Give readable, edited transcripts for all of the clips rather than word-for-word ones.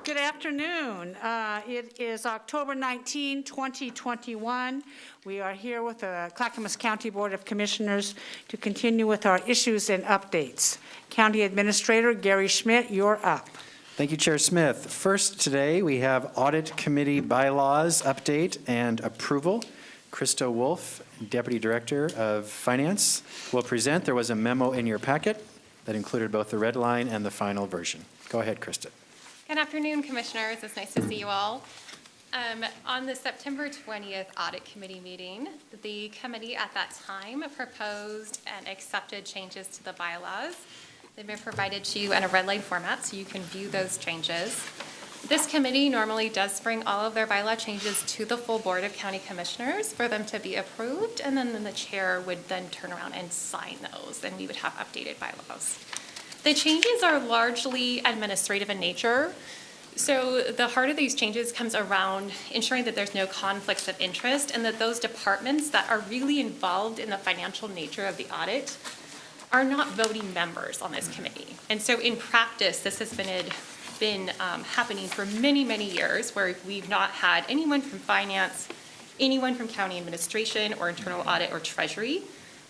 Good afternoon. It is October 19, 2021. We are here with the Clackamas County Board of Commissioners to continue with our issues and updates. County Administrator Gary Schmidt, you're up. Thank you, Chair Smith. First today, we have Audit Committee Bylaws Update and Approval. Krista Wolf, Deputy Director of Finance, will present. There was a memo in your packet that included both the red line and the final version. Go ahead, Krista. Good afternoon, Commissioners. It's nice to see you all. On the September 20th Audit Committee meeting, the committee at that time proposed and accepted changes to the bylaws. They've been provided to you in a red line format so you can view those changes. This committee normally does bring all of their bylaw changes to the full Board of County Commissioners for them to be approved, and then the chair would then turn around and sign those, and we would have updated bylaws. The changes are largely administrative in nature. So the heart of these changes comes around ensuring that there's no conflicts of interest and that those departments that are really involved in the financial nature of the audit are not voting members on this committee. And so in practice, this has been happening for many, many years where we've not had anyone from finance, anyone from county administration or internal audit or treasury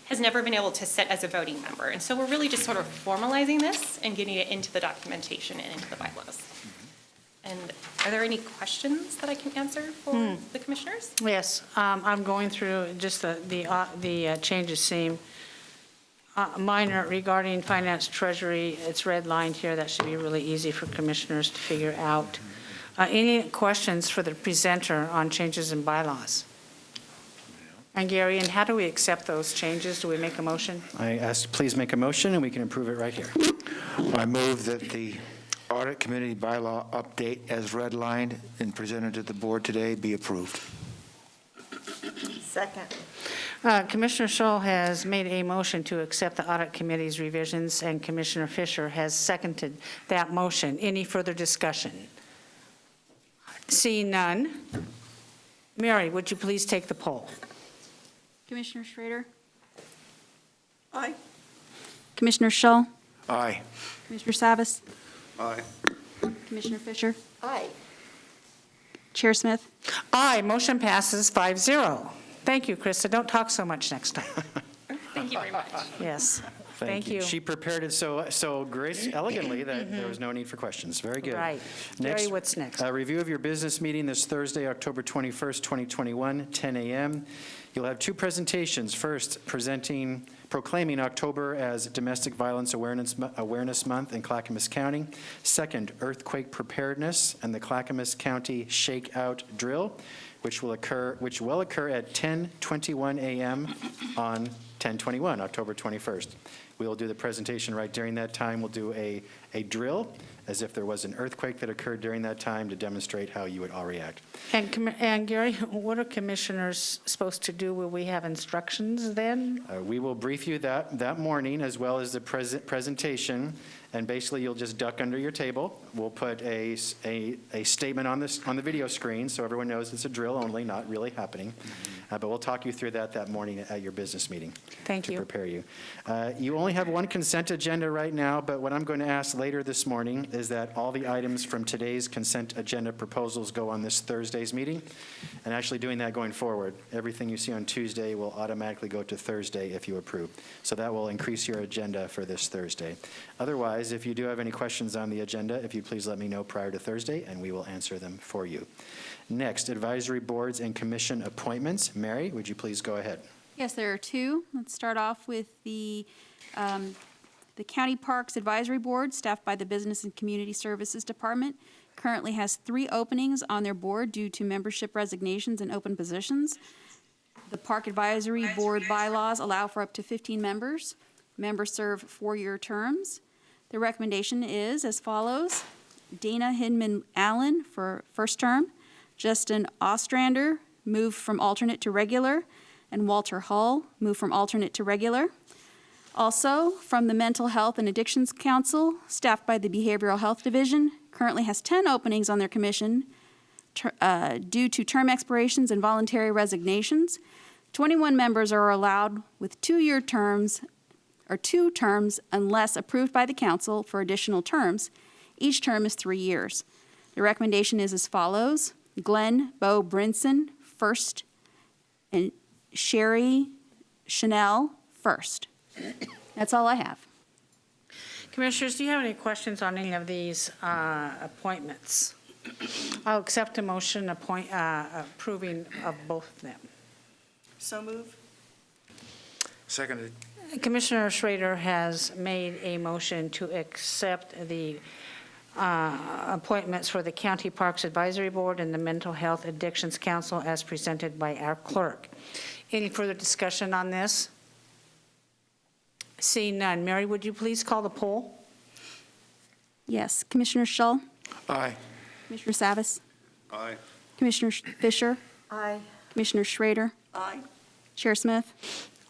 has never been able to sit as a voting member. And so we're really just sort of formalizing this and getting it into the documentation and into the bylaws. And are there any questions that I can answer for the commissioners? Yes, I'm going through just the changes seem minor regarding finance treasury. It's redlined here. That should be really easy for commissioners to figure out. Any questions for the presenter on changes in bylaws? And Gary, and how do we accept those changes? Do we make a motion? I ask, please make a motion, and we can approve it right here. I move that the Audit Committee bylaw update as redlined and presented to the board today be approved. Second. Commissioner Shull has made a motion to accept the Audit Committee's revisions, and Commissioner Fisher has seconded that motion. Any further discussion? Seeing none. Mary, would you please take the poll? Commissioner Schrader? Aye. Commissioner Shull? Aye. Commissioner Savas? Aye. Commissioner Fisher? Aye. Chair Smith? Aye, motion passes 5-0. Thank you, Krista. Don't talk so much next time. Thank you very much. Yes. Thank you. She prepared it so elegantly that there was no need for questions. Very good. Right. Gary, what's next? A review of your business meeting this Thursday, October 21st, 2021, 10 a.m. You'll have two presentations. First, proclaiming October as Domestic Violence Awareness Month in Clackamas County. Second, earthquake preparedness and the Clackamas County Shakeout Drill, which will occur at 10:21 a.m. on 10/21, October 21st. We will do the presentation right during that time. We'll do a drill as if there was an earthquake that occurred during that time to demonstrate how you would all react. And Gary, what are commissioners supposed to do? Will we have instructions then? We will brief you that morning as well as the presentation, and basically you'll just duck under your table. We'll put a statement on the video screen so everyone knows it's a drill only, not really happening. But we'll talk you through that morning at your business meeting. Thank you. To prepare you. You only have one consent agenda right now, but what I'm going to ask later this morning is that all the items from today's consent agenda proposals go on this Thursday's meeting, and actually doing that going forward. Everything you see on Tuesday will automatically go to Thursday if you approve. So that will increase your agenda for this Thursday. Otherwise, if you do have any questions on the agenda, if you please let me know prior to Thursday, and we will answer them for you. Next, advisory boards and commission appointments. Mary, would you please go ahead? Yes, there are two. Let's start off with the County Parks Advisory Board, staffed by the Business and Community Services Department. Currently has 3 openings on their board due to membership resignations and open positions. The Park Advisory Board bylaws allow for up to 15 members. Members serve 4-year terms. The recommendation is as follows: Dana Hinman Allen for first term, Justin Ostrander, move from alternate to regular, and Walter Hull, move from alternate to regular. Also, from the Mental Health and Addictions Council, staffed by the Behavioral Health Division, currently has 10 openings on their commission due to term expirations and voluntary resignations. 21 members are allowed with 2-year terms or 2 terms unless approved by the council for additional terms. Each term is 3 years. The recommendation is as follows: Glenn Bo Brinson, first, and Sherry Chanel, first. That's all I have. Commissioners, do you have any questions on any of these appointments? I'll accept a motion approving of both of them. So move. Seconded. Commissioner Schrader has made a motion to accept the appointments for the County Parks Advisory Board and the Mental Health Addictions Council as presented by our clerk. Any further discussion on this? Seeing none. Mary, would you please call the poll? Yes. Commissioner Shull? Aye. Commissioner Savas? Aye. Commissioner Fisher? Aye. Commissioner Schrader? Aye. Chair Smith?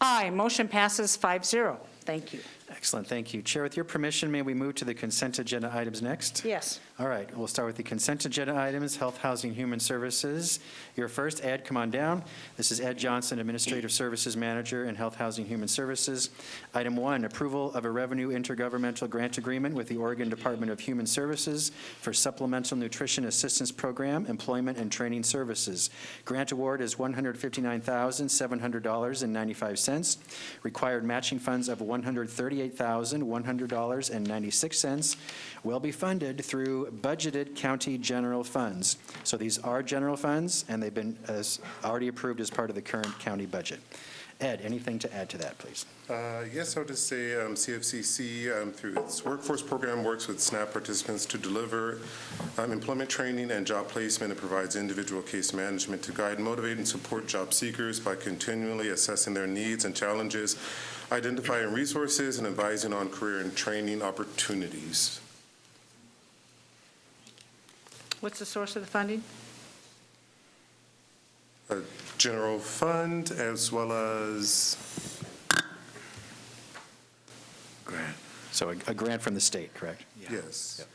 Aye. Motion passes 5-0. Thank you. Excellent, thank you. Chair, with your permission, may we move to the consent agenda items next? Yes. All right, we'll start with the consent agenda items, Health, Housing, Human Services. You're first. Ed, come on down. This is Ed Johnson, Administrative Services Manager in Health, Housing, Human Services. Item 1, approval of a revenue intergovernmental grant agreement with the Oregon Department of Human Services for Supplemental Nutrition Assistance Program, Employment and Training Services. Grant award is $159,700.95. Required matching funds of $138,100.96 will be funded through budgeted county general funds. So these are general funds, and they've been already approved as part of the current county budget. Ed, anything to add to that, please? Yes, I would just say CFCC, through its workforce program, works with SNAP participants to deliver employment training and job placement. It provides individual case management to guide, motivate, and support job seekers by continually assessing their needs and challenges, identifying resources, and advising on career and training opportunities. What's the source of the funding? A general fund as well as Grant. So a grant from the state, correct? yes. Yep.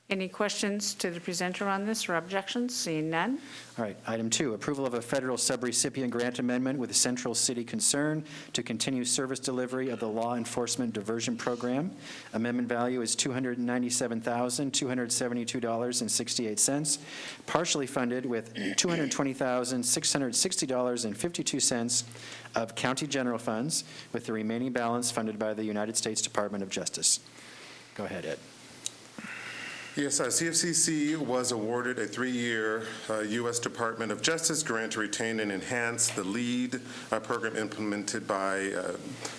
Any questions to the presenter on this or objections? Seeing none. All right, item 2, approval of a federal subrecipient grant amendment with Central City Concern to continue service delivery of the Law Enforcement Diversion Program. Amendment value is $297,272.68, partially funded with $220,660.52 of county general funds, with the remaining balance funded by the United States Department of Justice. Go ahead, Ed. Yes, CFCC was awarded a 3-year U.S. Department of Justice grant to retain and enhance the LEAD program implemented by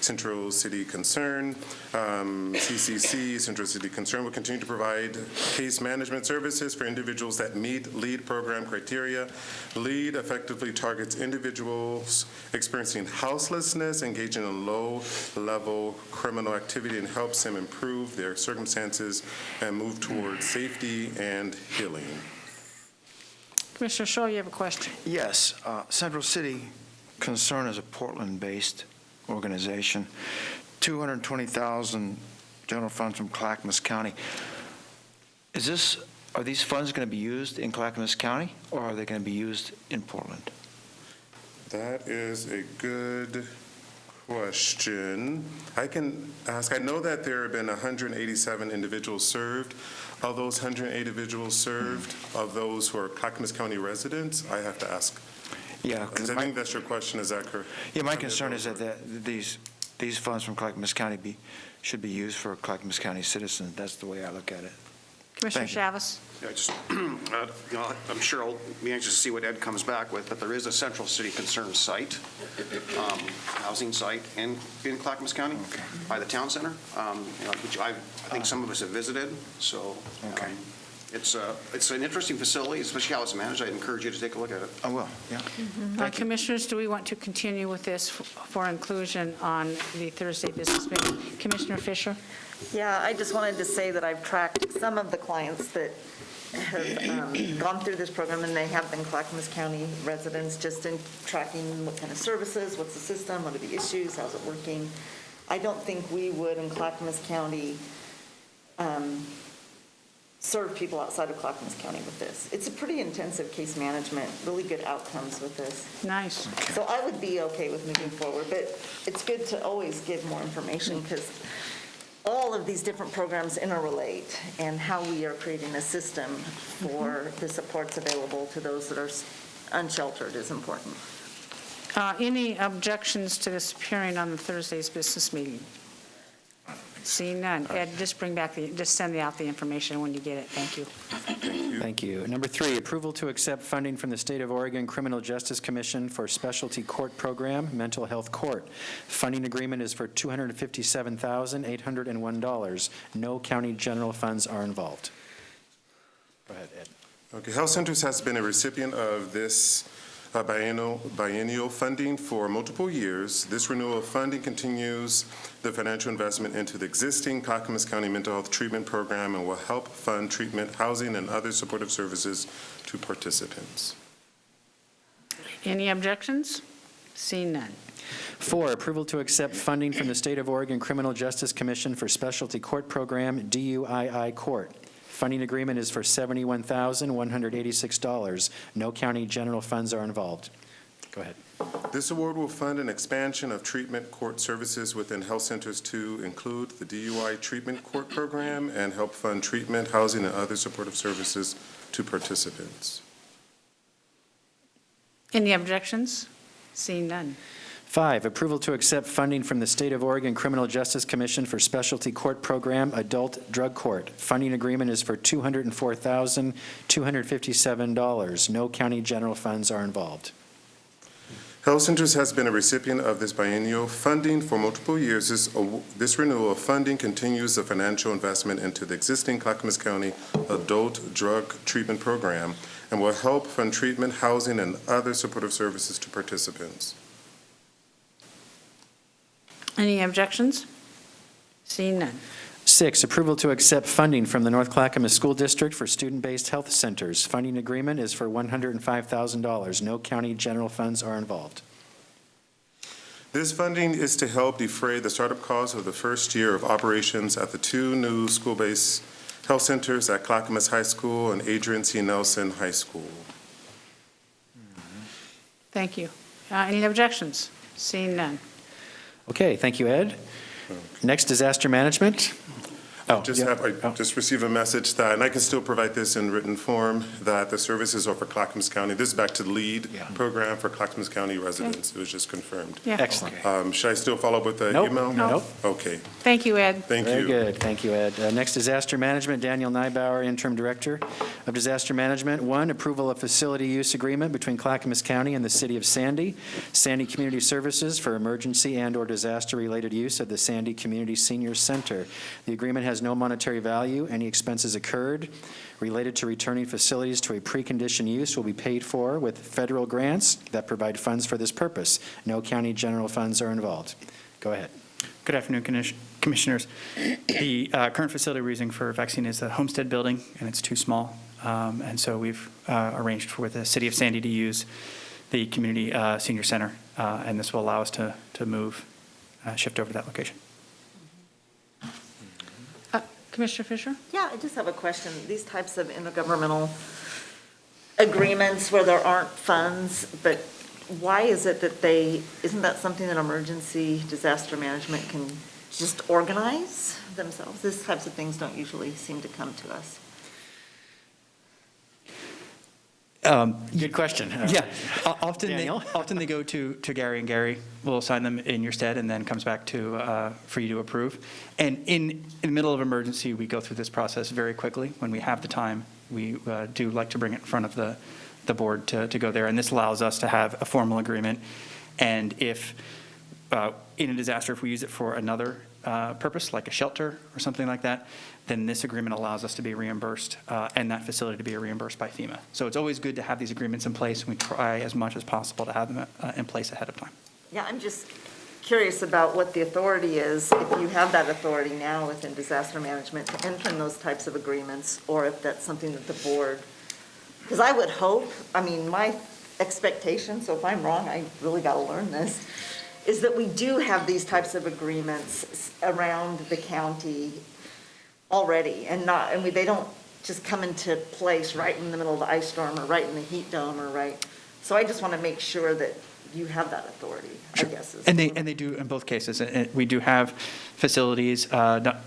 Central City Concern. CCC, Central City Concern, will continue to provide case management services for individuals that meet LEAD program criteria. LEAD effectively targets individuals experiencing houselessness, engaging in low-level criminal activity, and helps them improve their circumstances and move towards safety and healing. Commissioner Shaw, you have a question. Yes, Central City Concern is a Portland-based organization. $220,000 general funds from Clackamas County. Are these funds going to be used in Clackamas County, or are they going to be used in Portland? That is a good question. I can ask. I know that there have been 187 individuals served. Of those 108 individuals served, of those who are Clackamas County residents, I have to ask. Yeah, I because think that's your question. Is that correct? yeah, my concern is that these funds from Clackamas County should be used for Clackamas County citizens. That's the way I look at it. Commissioner Thank you. Chavez? Yeah, I'm sure I'll be anxious to see what Ed comes back with, but there is a Central City Concern site, housing site in Clackamas County by the town center, which I think some of us have visited. So Okay. it's an interesting facility, especially how it's managed. I'd encourage you to take a look at it. I will, yeah. Commissioners, do we want to continue with this for inclusion on the Thursday business meeting? Commissioner Fisher? Yeah, I just wanted to say that I've tracked some of the clients that have gone through this program, and they have been Clackamas County residents, just in tracking what kind of services, what's the system, what are the issues, how's it working. I don't think we would in Clackamas County serve people outside of Clackamas County with this. It's a pretty intensive case management, really good outcomes with this. Nice. So I would be okay with moving forward, but it's good to always give more information, because all of these different programs interrelate and how we are creating a system for the supports available to those that are unsheltered is important. Any objections to this appearing on the Thursday's business meeting? Seeing none. Ed, just send out the information when you get it. Thank you. Thank you. Number 3, approval to accept funding from the State of Oregon Criminal Justice Commission for Specialty Court Program, Mental Health Court. Funding agreement is for $257,801. No county general funds are involved. Go ahead, Ed. Okay, Health Centers has been a recipient of this biennial funding for multiple years. This renewal of funding continues the financial investment into the existing Clackamas County Mental Health Treatment Program and will help fund treatment, housing, and other supportive services to participants. Any objections? Seeing none. 4, approval to accept funding from the State of Oregon Criminal Justice Commission for Specialty Court Program, DUI Court. Funding agreement is for $71,186. No county general funds are involved. Go ahead. This award will fund an expansion of treatment court services within health centers to include the DUI treatment court program and help fund treatment, housing, and other supportive services to participants. Any objections? Seeing none. 5, approval to accept funding from the State of Oregon Criminal Justice Commission for Specialty Court Program, Adult Drug Court. Funding agreement is for $204,257. No county general funds are involved. Health Centers has been a recipient of this biennial funding for multiple years. This renewal of funding continues the financial investment into the existing Clackamas County Adult Drug Treatment Program and will help fund treatment, housing, and other supportive services to participants. Any objections? Seeing none. 6, approval to accept funding from the North Clackamas School District for student-based health centers. Funding agreement is for $105,000. No county general funds are involved. This funding is to help defray the startup costs of the first year of operations at the 2 new school-based health centers at Clackamas High School and Adrian C. Nelson High School. Thank you. Any objections? Seeing none. Okay, thank you, Ed. Next, disaster management. I just received a message that, and I can still provide this in written form, that the services are for Clackamas County. This is back to the LEAD program for Clackamas County residents. It was just confirmed. Yeah. Excellent. Should I still follow up with the Nope. email? Nope. Okay, Thank you, Ed. thank Very you. good. Thank you, Ed. Next, disaster management. Daniel Nybauer, Interim Director of Disaster Management. 1, approval of facility use agreement between Clackamas County and the City of Sandy. Sandy Community Services for emergency and/or disaster-related use of the Sandy Community Senior Center. The agreement has no monetary value. Any expenses incurred related to returning facilities to a preconditioned use will be paid for with federal grants that provide funds for this purpose. No county general funds are involved. Go ahead. Good afternoon, Commissioners. The current facility we're using for vaccine is the Homestead Building, and it's too small. And so we've arranged for the City of Sandy to use the Community Senior Center, and this will allow us to shift over to that location. Commissioner Fisher? Yeah, I just have a question. These types of intergovernmental agreements where there aren't funds, but why is it that isn't that something that emergency disaster management can just organize themselves? These types of things don't usually seem to come to us. Good question. Yeah, often Daniel? they go to Gary, and Gary will assign them in your stead, and then comes back for you to approve. And in the middle of emergency, we go through this process very quickly. When we have the time, we do like to bring it in front of the board to go there, and this allows us to have a formal agreement. And if in a disaster, if we use it for another purpose, like a shelter or something like that, then this agreement allows us to be reimbursed and that facility to be reimbursed by FEMA. So it's always good to have these agreements in place, and we try as much as possible to have them in place ahead of time. Yeah, I'm just curious about what the authority is, if you have that authority now within disaster management to enter in those types of agreements, or if that's something that the board, because I would hope, I mean, my expectation, so if I'm wrong, I really got to learn this, is that we do have these types of agreements around the county already, and they don't just come into place right in the middle of the ice storm or right in the heat dome or right. So I just want to make sure that you have that authority, I guess. And they do in both cases. And we do have facilities, not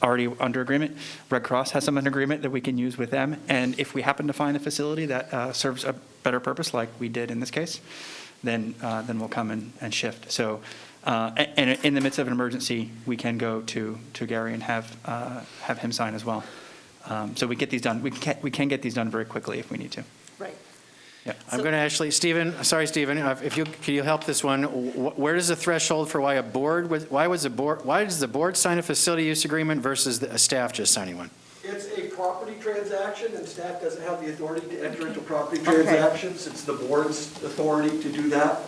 already under agreement. Red Cross has some under agreement that we can use with them. And if we happen to find a facility that serves a better purpose, like we did in this case, then we'll come and shift. So, and in the midst of an emergency, we can go to Gary and have him sign as well. So we get these done. We can get these done very quickly if we need to. Right. Yeah. I'm going to actually, Stephen, can you help this one? Where is the threshold for why does the board sign a facility use agreement versus a staff just signing one? It's a property transaction, and staff doesn't have the authority to enter into property transactions. It's the board's authority to do that.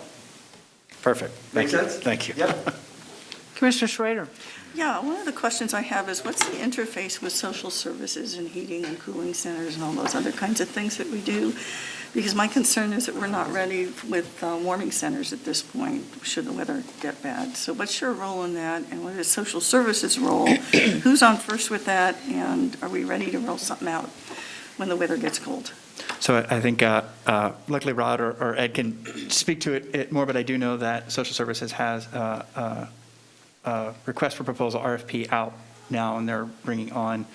Perfect. Make sense? Thank you. Yep. Commissioner Schrader. Yeah, one of the questions I have is what's the interface with social services and heating and cooling centers and all those other kinds of things that we do? Because my concern is that we're not ready with warming centers at this point, should the weather get bad. So what's your role in that, and what is social services' role? Who's on first with that, and are we ready to roll something out when the weather gets cold? So I think luckily Rod or Ed can speak to it more, but I do know that social services has a request for proposal, RFP, out now, and they're bringing on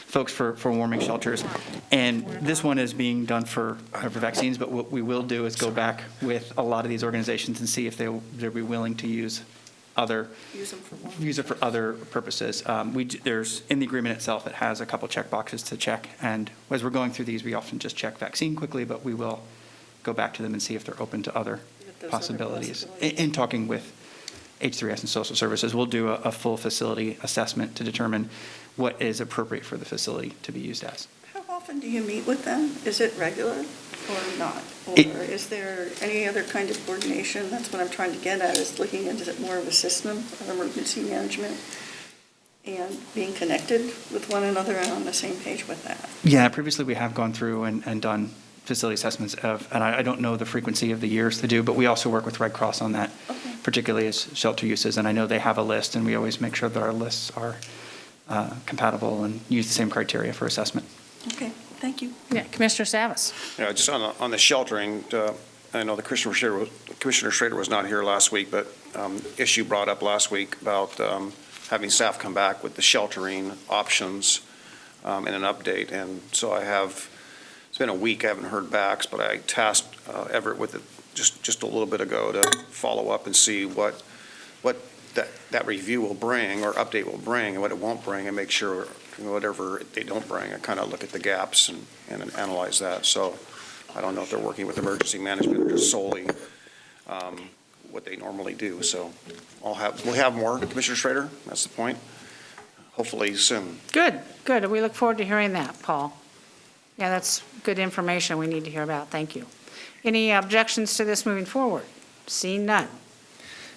folks for warming shelters. And this one is being done for vaccines, but what we will do is go back with a lot of these organizations and see if they'll be willing to use it for other purposes. There's, in the agreement itself, it has a couple check boxes to check. And as we're going through these, we often just check vaccine quickly, but we will go back to them and see if they're open to other possibilities. In talking with H3S and social services, we'll do a full facility assessment to determine what is appropriate for the facility to be used as. How often do you meet with them? Is it regular or not? Or is there any other kind of coordination? That's what I'm trying to get at, is looking into it more of a system of emergency management and being connected with one another and on the same page with that. Yeah, previously we have gone through and done facility assessments and I don't know the frequency of the years to do, but we also work with Red Cross on that, particularly as shelter uses. And I know they have a list, and we always make sure that our lists are compatible and use the same criteria for assessment. Okay, thank you. Yeah, Commissioner Savas. Yeah, just on the sheltering, I know the Commissioner Schrader was not here last week, but issue brought up last week about having staff come back with the sheltering options and an update. And so it's been a week, I haven't heard back, but I tasked Everett with it just a little bit ago to follow up and see what that review will bring or update will bring and what it won't bring, and make sure whatever they don't bring, I kind of look at the gaps and analyze that. So I don't know if they're working with emergency management or just solely what they normally do. So we'll have more, Commissioner Schrader, that's the point, hopefully soon. Good. We look forward to hearing that, Paul. Yeah, that's good information we need to hear about. Thank you. Any objections to this moving forward? Seeing none.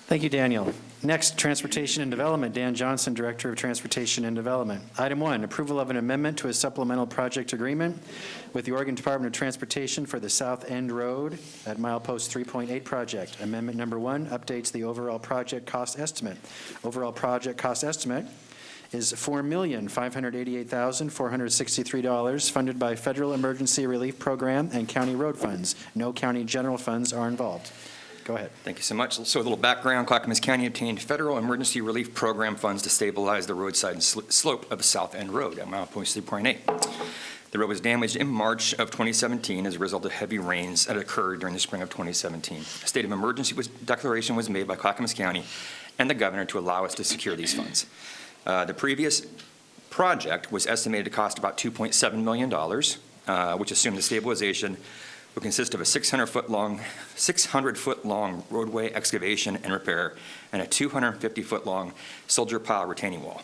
Thank you, Daniel. Next, Transportation and Development. Dan Johnson, Director of Transportation and Development. Item 1, approval of an amendment to a supplemental project agreement with the Oregon Department of Transportation for the South End Road at Milepost 3.8 project. Amendment number 1 updates the overall project cost estimate. Overall project cost estimate is $4,588,463, funded by Federal Emergency Relief Program and county road funds. No county general funds are involved. Go ahead. Thank you so much. So a little background, Clackamas County obtained Federal Emergency Relief Program funds to stabilize the roadside slope of South End Road at Milepost 3.8. The road was damaged in March of 2017 as a result of heavy rains that occurred during the spring of 2017. A state of emergency declaration was made by Clackamas County and the governor to allow us to secure these funds. The previous project was estimated to cost about $2.7 million, which assumed the stabilization would consist of a 600-foot long roadway excavation and repair and a 250-foot-long soldier pile retaining wall.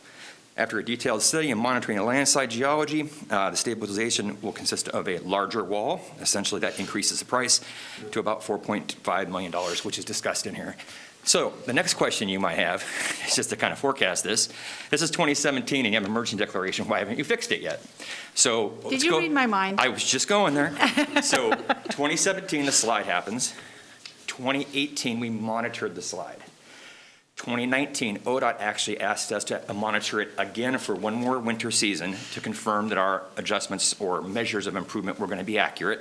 After a detailed study and monitoring the landslide geology, the stabilization will consist of a larger wall. Essentially, that increases the price to about $4.5 million, which is discussed in here. So the next question you might have is just to kind of forecast this. This is 2017 and you have an emergency declaration. Why haven't you fixed it yet? So Did you read my mind? I was just going there. So 2017, the slide happens. 2018, we monitored the slide. 2019, ODOT actually asked us to monitor it again for one more winter season to confirm that our adjustments or measures of improvement were going to be accurate,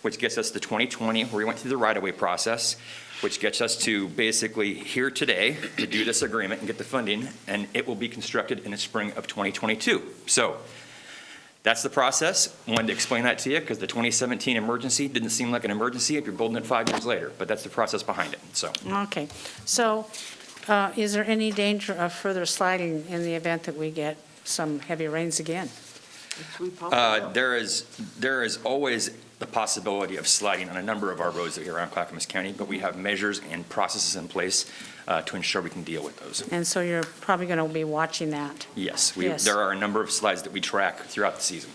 which gets us to 2020, where we went through the right-of-way process. which gets us to basically here today to do this agreement and get the funding, and it will be constructed in the spring of 2022. So that's the process. Wanted to explain that to you because the 2017 emergency didn't seem like an emergency if you're building it 5 years later, but that's the process behind it, so. Okay, so is there any danger of further sliding in the event that we get some heavy rains again? There is always the possibility of sliding on a number of our roads that are around Clackamas County, but we have measures and processes in place to ensure we can deal with those. And so you're probably going to be watching that. Yes, Yes. there are a number of slides that we track throughout the season.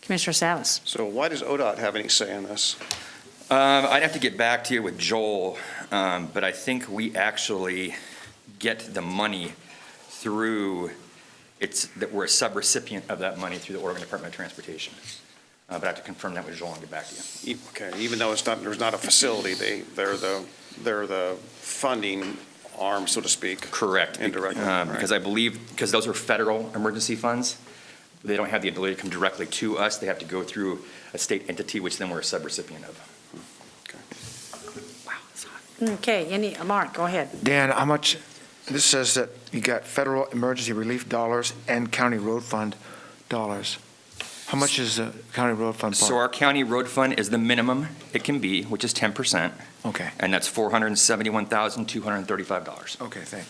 Commissioner Salas? So why does ODOT have any say in this? I'd have to get back to you with Joel, but I think we actually get the money through, that we're a subrecipient of that money through the Oregon Department of Transportation. But I have to confirm that with Joel and get back to you. Okay, even though there's not a facility, they're the funding arm, so to speak. Correct. Indirectly. Because I believe, because those are federal emergency funds, they don't have the ability to come directly to us. They have to go through a state entity, which then we're a subrecipient of. Okay, Mark, go ahead. Dan, how much, this says that you got federal emergency relief dollars and county road fund dollars. How much is the county road fund part? So our county road fund is the minimum it can be, which is 10%. Okay. And that's $471,235. Okay, thank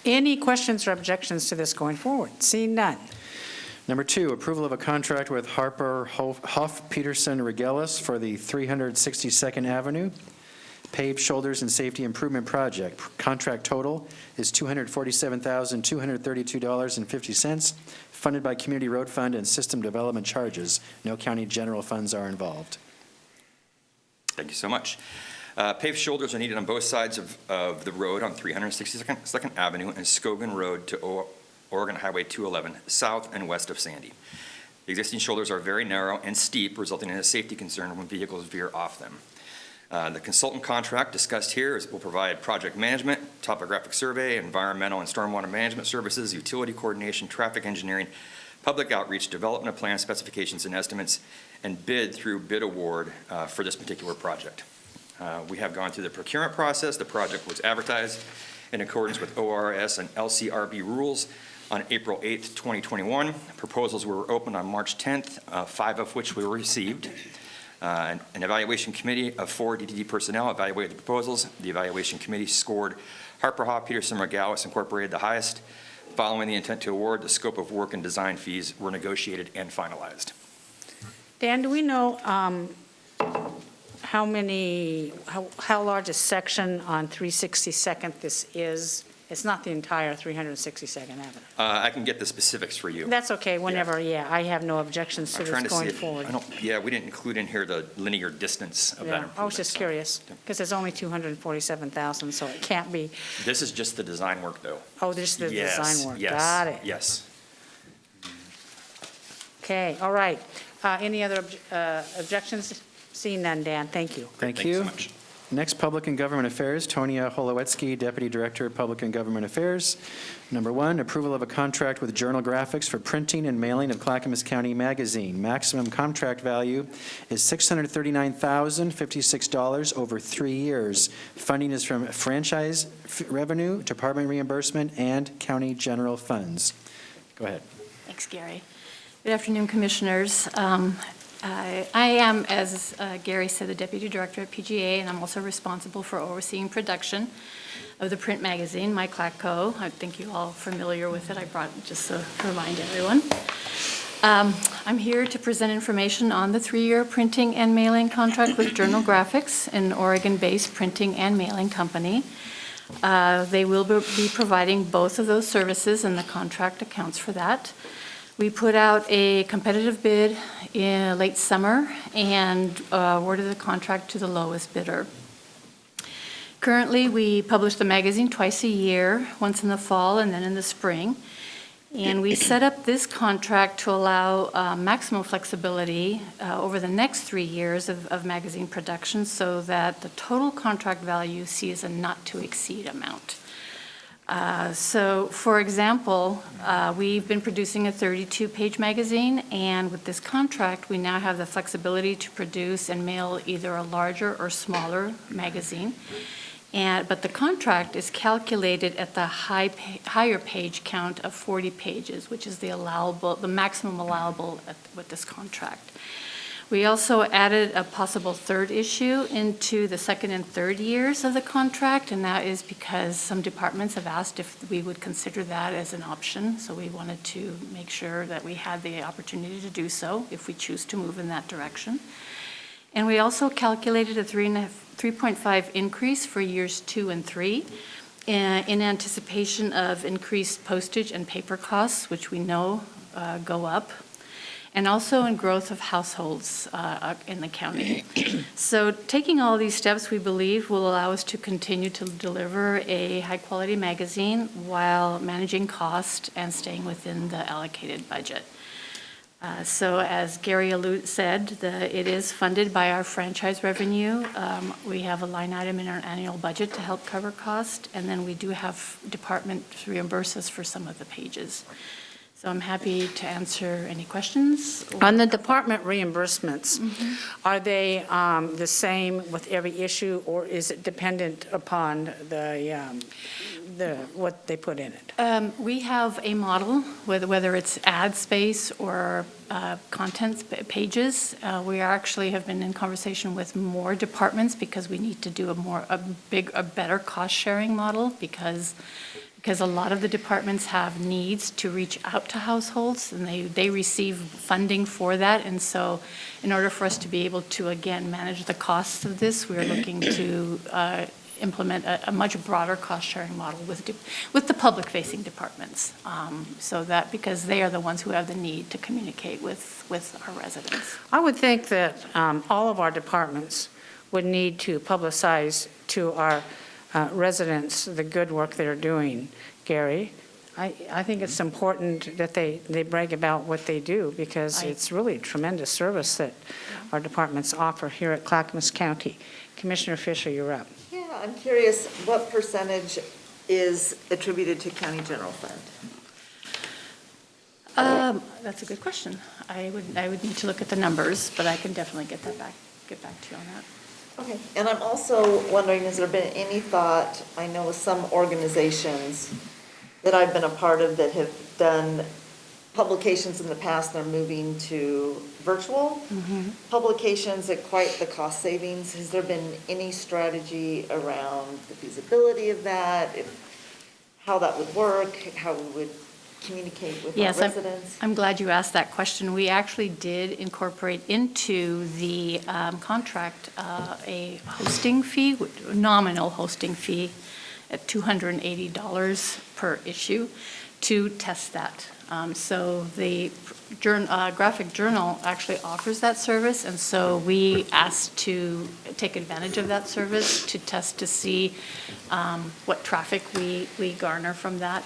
you. Any questions or objections to this going forward? Seeing none. Number 2, approval of a contract with Harper Huff Peterson Regelis for the 362nd Avenue Paved Shoulders and Safety Improvement Project. Contract total is $247,232.50, funded by Community Road Fund and System Development Charges. No county general funds are involved. Thank you so much. Paved shoulders are needed on both sides of the road on 362nd Avenue and Scogan Road to Oregon Highway 211, south and west of Sandy. The existing shoulders are very narrow and steep, resulting in a safety concern when vehicles veer off them. The consultant contract discussed here will provide project management, topographic survey, environmental and stormwater management services, utility coordination, traffic engineering, public outreach, development of plan specifications and estimates, and bid through bid award for this particular project. We have gone through the procurement process. The project was advertised in accordance with ORS and LCRB rules on April 8th, 2021. Proposals were opened on March 10th, 5 of which were received. An evaluation committee of 4 DTD personnel evaluated the proposals. The evaluation committee scored Harper Haw Peterson Regalis Incorporated the highest. Following the intent to award, the scope of work and design fees were negotiated and finalized. Dan, do we know how large a section on 362nd this is? It's not the entire 362nd Avenue. I can get the specifics for you. That's okay, whenever, yeah, I have no objections to I'm trying this to see going if, forward. yeah, we didn't include in here the linear distance of that Yeah, improvement. I was just so. curious, because it's only 247,000, so it can't be, This is just the design work, though. oh, this is the Yes, design work. yes, Got it. Yes. Okay, all right. Any other objections? Seeing none, Dan, thank you. Thank Thank you you. so much. Next, Public and Government Affairs, Tonia Holowetsky, Deputy Director of Public and Government Affairs. Number 1, approval of a contract with Journal Graphics for printing and mailing of Clackamas County Magazine. Maximum contract value is $639,056 over 3 years. Funding is from franchise revenue, department reimbursement, and county general funds. Go ahead. Thanks, Gary. Good afternoon, Commissioners. I am, as Gary said, the Deputy Director at PGA, and I'm also responsible for overseeing production of the print magazine, My Clacco. I think you're all familiar with it. I brought it just to remind everyone. I'm here to present information on the 3-year printing and mailing contract with Journal Graphics, an Oregon-based printing and mailing company. They will be providing both of those services, and the contract accounts for that. We put out a competitive bid in late summer and awarded the contract to the lowest bidder. Currently, we publish the magazine twice a year, once in the fall and then in the spring. And we set up this contract to allow maximum flexibility over the next 3 years of magazine production so that the total contract value sees a not-to-exceed amount. So, for example, we've been producing a 32-page magazine, and with this contract, we now have the flexibility to produce and mail either a larger or smaller magazine. But the contract is calculated at the higher page count of 40 pages, which is the maximum allowable with this contract. We also added a possible third issue into the second and third years of the contract, and that is because some departments have asked if we would consider that as an option. So we wanted to make sure that we had the opportunity to do so if we choose to move in that direction. And we also calculated a 3.5 increase for years 2 and 3 in anticipation of increased postage and paper costs, which we know go up, and also in growth of households in the county. So taking all these steps, we believe, will allow us to continue to deliver a high-quality magazine while managing cost and staying within the allocated budget. So as Gary said, it is funded by our franchise revenue. We have a line item in our annual budget to help cover cost, and then we do have departments reimburse us for some of the pages. So I'm happy to answer any questions. On the department reimbursements, are they the same with every issue, or is it dependent upon what they put in it? We have a model, whether it's ad space or content pages. We actually have been in conversation with more departments because we need to do a better cost-sharing model because a lot of the departments have needs to reach out to households, and they receive funding for that. And so in order for us to be able to, again, manage the costs of this, we're looking to implement a much broader cost-sharing model with the public-facing departments, so that because they are the ones who have the need to communicate with our residents. I would think that all of our departments would need to publicize to our residents the good work they're doing, Gary. I think it's important that they brag about what they do, because it's really tremendous service that our departments offer here at Clackamas County. Commissioner Fisher, you're up. Yeah, I'm curious, what percentage is attributed to county general fund? That's a good question. I would need to look at the numbers, but I can definitely get back to you on that. Okay, and I'm also wondering, has there been any thought, I know with some organizations that I've been a part of that have done publications in the past, they're moving to virtual publications at quite the cost savings. Has there been any strategy around the feasibility of that, how that would work, how we would communicate with our residents? I'm glad you asked that question. We actually did incorporate into the contract a hosting fee, nominal hosting fee at $280 per issue to test that. So the Graphic Journal actually offers that service, and so we asked to take advantage of that service to test to see what traffic we garner from that.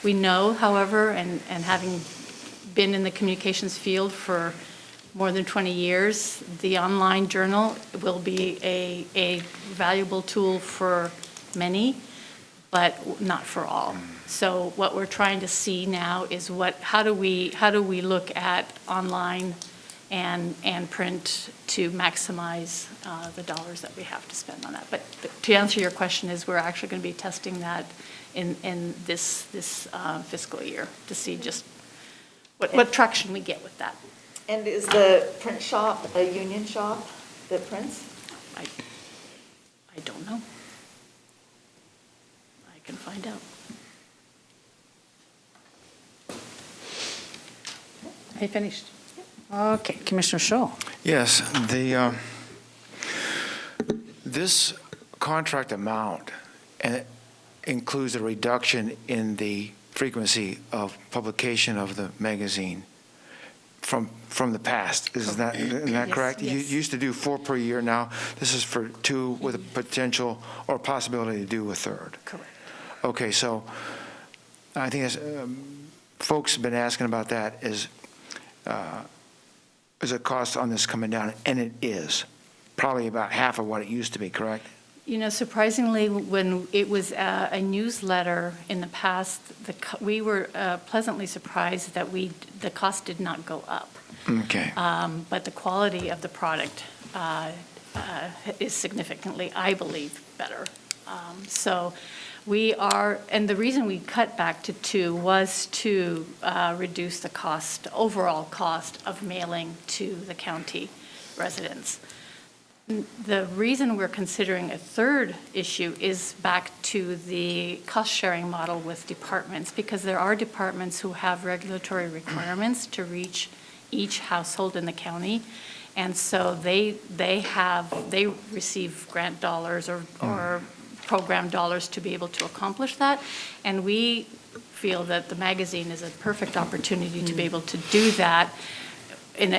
We know, however, and having been in the communications field for more than 20 years, the online journal will be a valuable tool for many, but not for all. So what we're trying to see now is how do we look at online and print to maximize the dollars that we have to spend on that. But to answer your question is we're actually going to be testing that in this fiscal year to see just what traction we get with that. And is the print shop a union shop that prints? I don't know. I can find out. Are you finished? Okay, Commissioner Scholl. Yes, this contract amount includes a reduction in the frequency of publication of the magazine from the past. Isn't that correct? Yes. You used to do 4 per year. Now this is for 2 with a potential or possibility to do a third. Correct. Okay, so I think folks have been asking about that. Is a cost on this coming down? And it is probably about half of what it used to be, correct? You know, surprisingly, when it was a newsletter in the past, we were pleasantly surprised that the cost did not go up. Okay. But the quality of the product is significantly, I believe, better. So we are, and the reason we cut back to 2 was to reduce the cost, overall cost of mailing to the county residents. The reason we're considering a third issue is back to the cost-sharing model with departments, because there are departments who have regulatory requirements to reach each household in the county. And so they receive grant dollars or program dollars to be able to accomplish that. And we feel that the magazine is a perfect opportunity to be able to do that in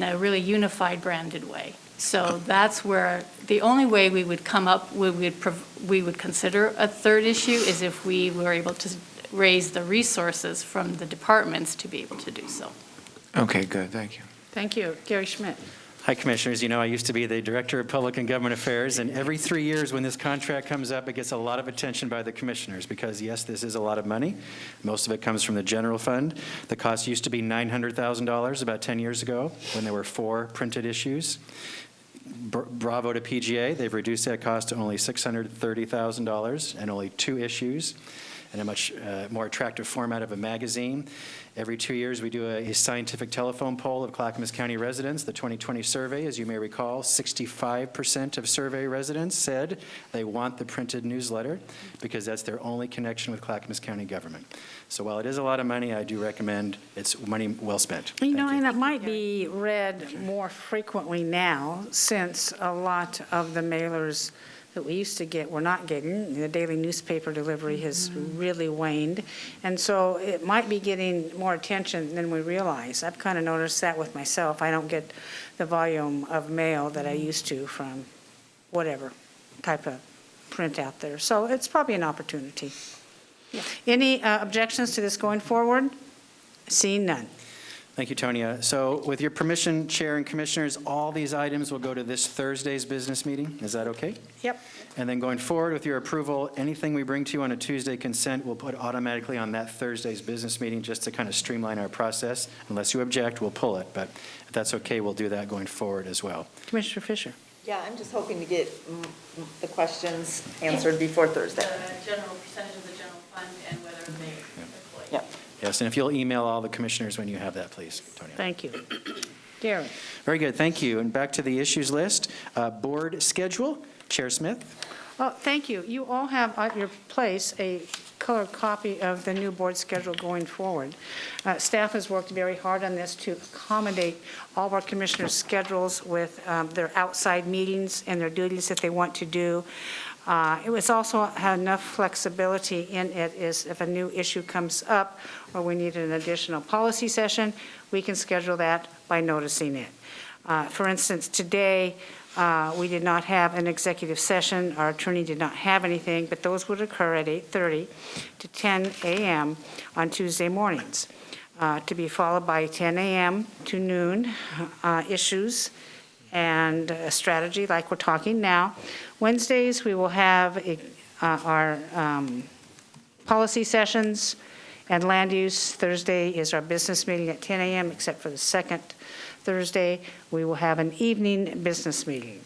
a really unified, branded way. So that's where, the only way we would come up, we would consider a third issue is if we were able to raise the resources from the departments to be able to do so. Okay, good, thank you. Thank you. Gary Schmidt. Hi, Commissioners. You know, I used to be the Director of Public and Government Affairs, and every 3 years when this contract comes up, it gets a lot of attention by the Commissioners because, yes, this is a lot of money. Most of it comes from the general fund. The cost used to be $900,000 about 10 years ago when there were 4 printed issues. Bravo to PGA. They've reduced that cost to only $630,000 and only 2 issues and a much more attractive format of a magazine. Every 2 years, we do a scientific telephone poll of Clackamas County residents. The 2020 survey, as you may recall, 65% of survey residents said they want the printed newsletter because that's their only connection with Clackamas County government. So while it is a lot of money, I do recommend it's money well spent. You know, and it might be read more frequently now since a lot of the mailers that we used to get, we're not getting. The daily newspaper delivery has really waned. And so it might be getting more attention than we realize. I've kind of noticed that with myself. I don't get the volume of mail that I used to from whatever type of print out there. So it's probably an opportunity. Yeah. Any objections to this going forward? Seeing none. Thank you, Tonya. So with your permission, Chair and Commissioners, all these items will go to this Thursday's business meeting. Is that okay? Yep. And then going forward with your approval, anything we bring to you on a Tuesday consent, we'll put automatically on that Thursday's business meeting just to kind of streamline our process. Unless you object, we'll pull it. But if that's okay, we'll do that going forward as well. Commissioner Fisher. Yeah, I'm just hoping to get the questions answered before Thursday. The general percentage of the general fund and whether they employ. Yep. Yes, and if you'll email all the commissioners when you have that, please, Tonya. Thank you. Gary. Very good, thank you. And back to the issues list. Board schedule, Chair Smith. Oh, thank you. You all have at your place a colored copy of the new board schedule going forward. Staff has worked very hard on this to accommodate all of our commissioners' schedules with their outside meetings and their duties that they want to do. It was also had enough flexibility in it is if a new issue comes up or we need an additional policy session, we can schedule that by noticing it. For instance, today, we did not have an executive session. Our attorney did not have anything, but those would occur at 8:30 to 10 a.m. on Tuesday mornings, to be followed by 10 a.m. to noon issues and a strategy like we're talking now. Wednesdays, we will have our policy sessions and land use. Thursday is our business meeting at 10 a.m., except for the second Thursday. We will have an evening business meeting.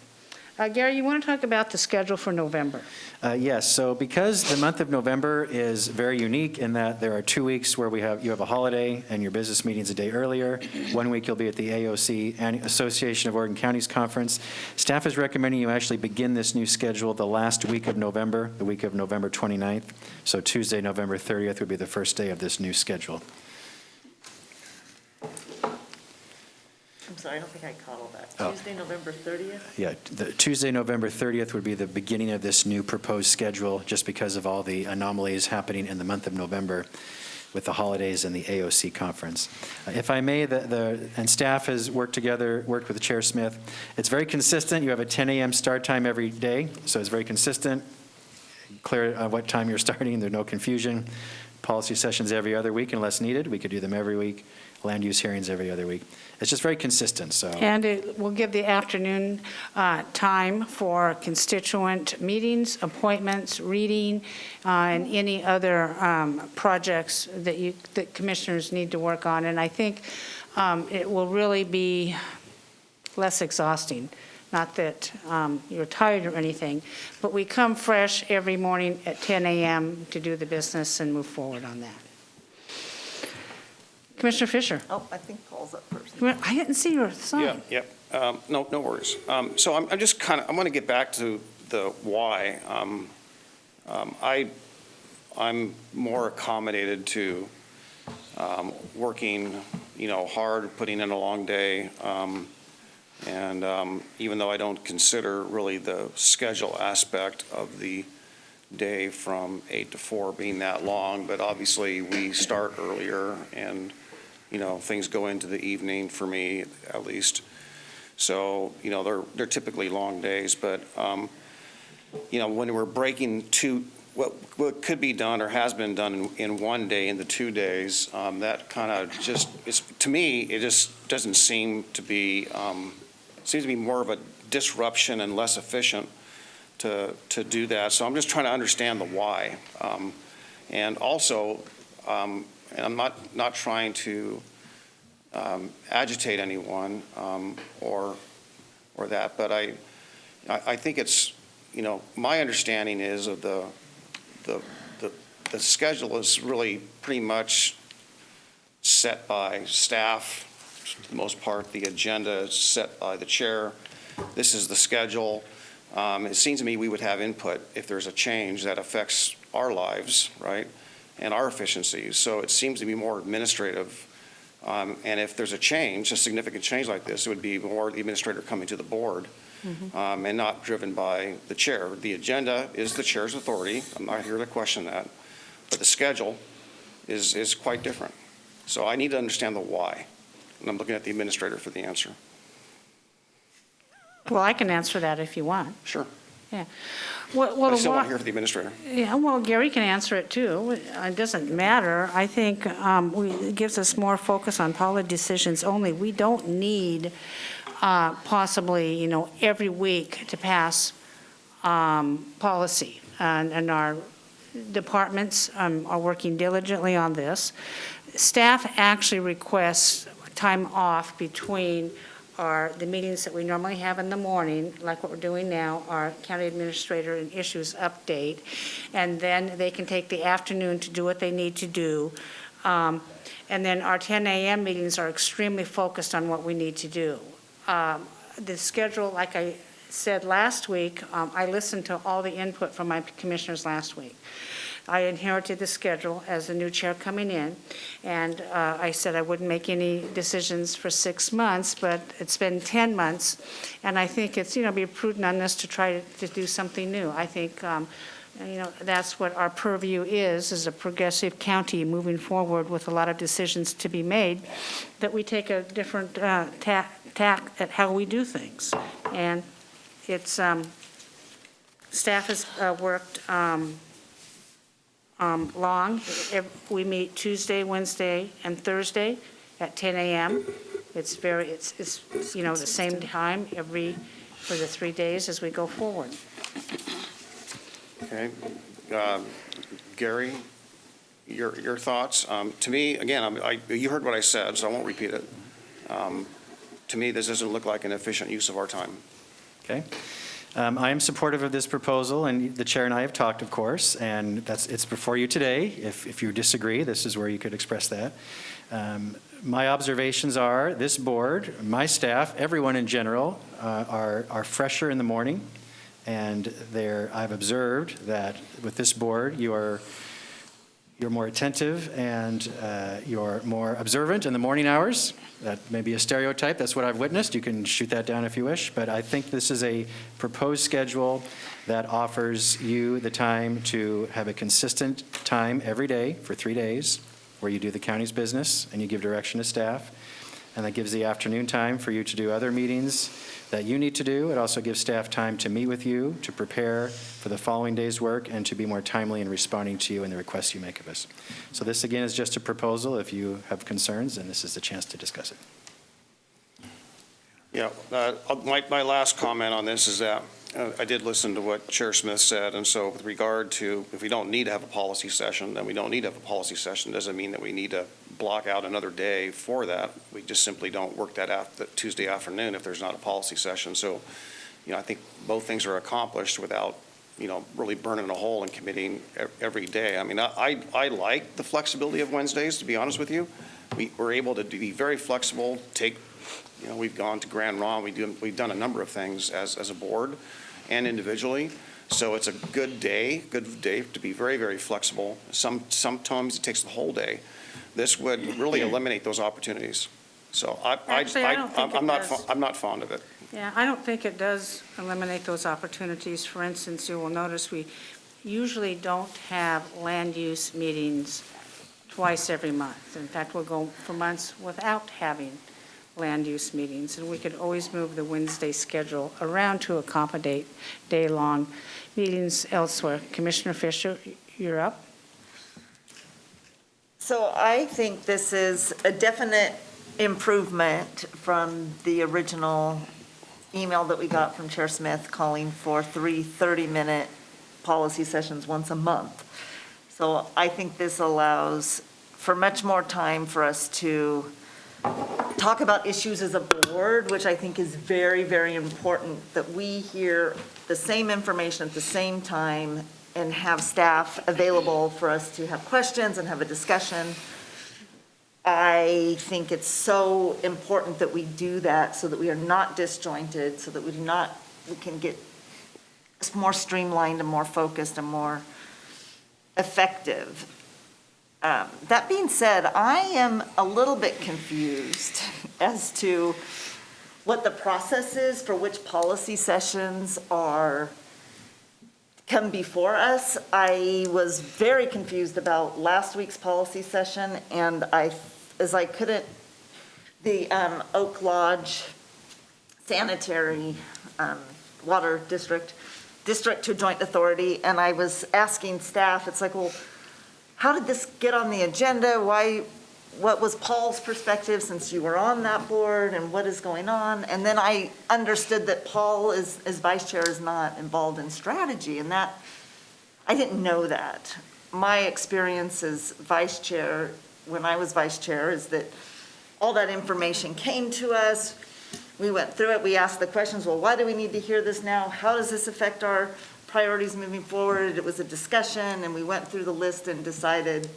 Gary, you want to talk about the schedule for November? Yes, so because the month of November is very unique in that there are 2 weeks where you have a holiday and your business meeting's a day earlier. 1 week you'll be at the AOC, Association of Oregon Counties Conference. Staff is recommending you actually begin this new schedule the last week of November, the week of November 29th. So Tuesday, November 30th would be the first day of this new schedule. I'm sorry, I don't think I caught all that. Oh. Tuesday, November 30th? Yeah, Tuesday, November 30th would be the beginning of this new proposed schedule, just because of all the anomalies happening in the month of November with the holidays and the AOC conference. If I may, and staff has worked with Chair Smith. It's very consistent. You have a 10 a.m. start time every day, so it's very consistent, clear what time you're starting, there's no confusion. Policy sessions every other week unless needed. We could do them every week. Land use hearings every other week. It's just very consistent, so. And it will give the afternoon time for constituent meetings, appointments, reading, and any other projects that commissioners need to work on. And I think it will really be less exhausting. Not that you're tired or anything, but we come fresh every morning at 10 a.m. to do the business and move forward on that. Commissioner Fisher? Oh, I think Paul's up first. I didn't see your sign. No worries. So I'm just I want to get back to the why. I'm more accommodated to working, hard, putting in a long day. And even though I don't consider really the schedule aspect of the day from 8 to 4 being that long, but obviously we start earlier and, things go into the evening for me at least. So, they're typically long days, but, when we're breaking what could be done or has been done in one day into 2 days, that kind of to me, it just doesn't seem to be, seems to be more of a disruption and less efficient to do that. So I'm just trying to understand the why. And also, and I'm not trying to agitate anyone or that, but I think it's, my understanding is of the schedule is really pretty much set by staff. For the most part, the agenda is set by the chair. This is the schedule. It seems to me we would have input if there's a change that affects our lives, right, and our efficiencies. So it seems to be more administrative. And if there's a significant change like this, it would be more the administrator coming to the board and not driven by the chair. The agenda is the chair's authority. I'm not here to question that. But the schedule is quite different. So I need to understand the why. And I'm looking at the administrator for the answer. Well, I can answer that if you want. Sure. Yeah. I still want to hear from the administrator. Yeah, well, Gary can answer it too. It doesn't matter. I think it gives us more focus on policy decisions only. We don't need possibly, every week to pass policy. And our departments are working diligently on this. Staff actually requests time off between the meetings that we normally have in the morning, like what we're doing now, our county administrator and issues update, and then they can take the afternoon to do what they need to do. And then our 10 a.m. meetings are extremely focused on what we need to do. The schedule, like I said last week, I listened to all the input from my commissioners last week. I inherited the schedule as the new chair coming in, and I said I wouldn't make any decisions for 6 months, but it's been 10 months, and I think it's, be prudent on this to try to do something new. I think, that's what our purview is a progressive county moving forward with a lot of decisions to be made, that we take a different tack at how we do things. And it's, staff has worked long. We meet Tuesday, Wednesday, and Thursday at 10 a.m. It's the same time for the 3 days as we go forward. Okay. Gary, your thoughts? To me, again, you heard what I said, so I won't repeat it. To me, this doesn't look like an efficient use of our time. Okay. I am supportive of this proposal, and the chair and I have talked, of course, and it's before you today. If you disagree, this is where you could express that. My observations are this board, my staff, everyone in general, are fresher in the morning, and I've observed that with this board, you're more attentive and you're more observant in the morning hours. That may be a stereotype. That's what I've witnessed. You can shoot that down if you wish. But I think this is a proposed schedule that offers you the time to have a consistent time every day for 3 days where you do the county's business and you give direction to staff. and that gives the afternoon time for you to do other meetings that you need to do. It also gives staff time to meet with you, to prepare for the following day's work, and to be more timely in responding to you and the requests you make of us. So this, again, is just a proposal. If you have concerns, then this is the chance to discuss it. Yeah, my last comment on this is that I did listen to what Chair Smith said, and so with regard to, if we don't need to have a policy session, then we don't need to have a policy session. Doesn't mean that we need to block out another day for that. We just simply don't work that Tuesday afternoon if there's not a policy session. So, I think both things are accomplished without, really burning a hole in committing every day. I mean, I like the flexibility of Wednesdays, to be honest with you. We're able to be very flexible, we've gone to Grand Ronde, we've done a number of things as a board and individually. So it's a good day to be very, very flexible. Sometimes it takes the whole day. This would really eliminate those opportunities. So Actually, I don't think it does. I'm not fond of it. Yeah, I don't think it does eliminate those opportunities. For instance, you will notice we usually don't have land use meetings twice every month. In fact, we'll go for months without having land use meetings, and we could always move the Wednesday schedule around to accommodate day-long meetings elsewhere. Commissioner Fisher, you're up. So I think this is a definite improvement from the original email that we got from Chair Smith calling for 3 30-minute policy sessions once a month. So I think this allows for much more time for us to talk about issues as a board, which I think is very, very important, that we hear the same information at the same time and have staff available for us to have questions and have a discussion. I think it's so important that we do that so that we are not disjointed, so that we can get more streamlined and more focused and more effective. That being said, I am a little bit confused as to what the process is for which policy sessions come before us. I was very confused about last week's policy session, and the Oak Lodge Sanitary Water District to Joint Authority, and I was asking staff, it's like, well, how did this get on the agenda? What was Paul's perspective since you were on that board, and what is going on? And then I understood that Paul, as vice chair, is not involved in strategy, and that, I didn't know that. My experience as vice chair, when I was vice chair, is that all that information came to us. We went through it, we asked the questions, well, why do we need to hear this now? How does this affect our priorities moving forward? It was a discussion, and we went through the list and decided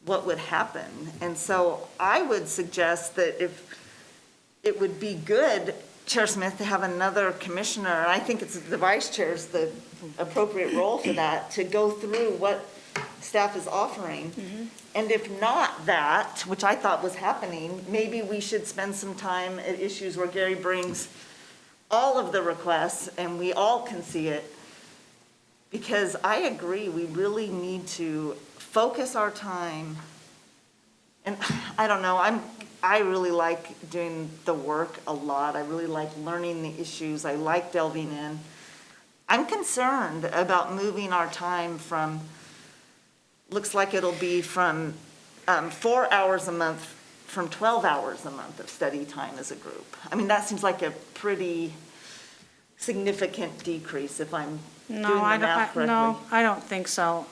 what would happen. And so I would suggest that if it would be good, Chair Smith, to have another commissioner, and I think it's the vice chair's the appropriate role for that, to go through what staff is offering. Mm-hmm. And if not that, which I thought was happening, maybe we should spend some time at issues where Gary brings all of the requests and we all can see it. Because I agree, we really need to focus our time. And I don't know, I really like doing the work a lot. I really like learning the issues. I like delving in. I'm concerned about moving our time from, looks like it'll be from 4 hours a month, from 12 hours a month of study time as a group. I mean, that seems like a pretty significant decrease if I'm doing the math correctly. No, I don't think so.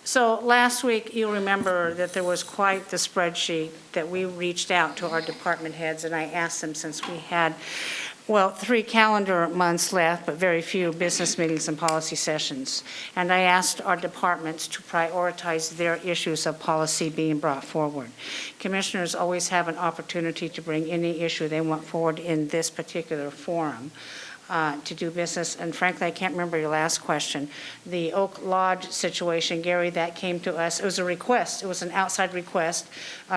So last week, you'll remember that there was quite the spreadsheet that we reached out to our department heads, and I asked them, since we had, 3 calendar months left, but very few business meetings and policy sessions. And I asked our departments to prioritize their issues of policy being brought forward. Commissioners always have an opportunity to bring any issue they want forward in this particular forum. To do business, and frankly, I can't remember your last question. The Oak Lodge situation, Gary, that came to us. It was a request. It was an outside request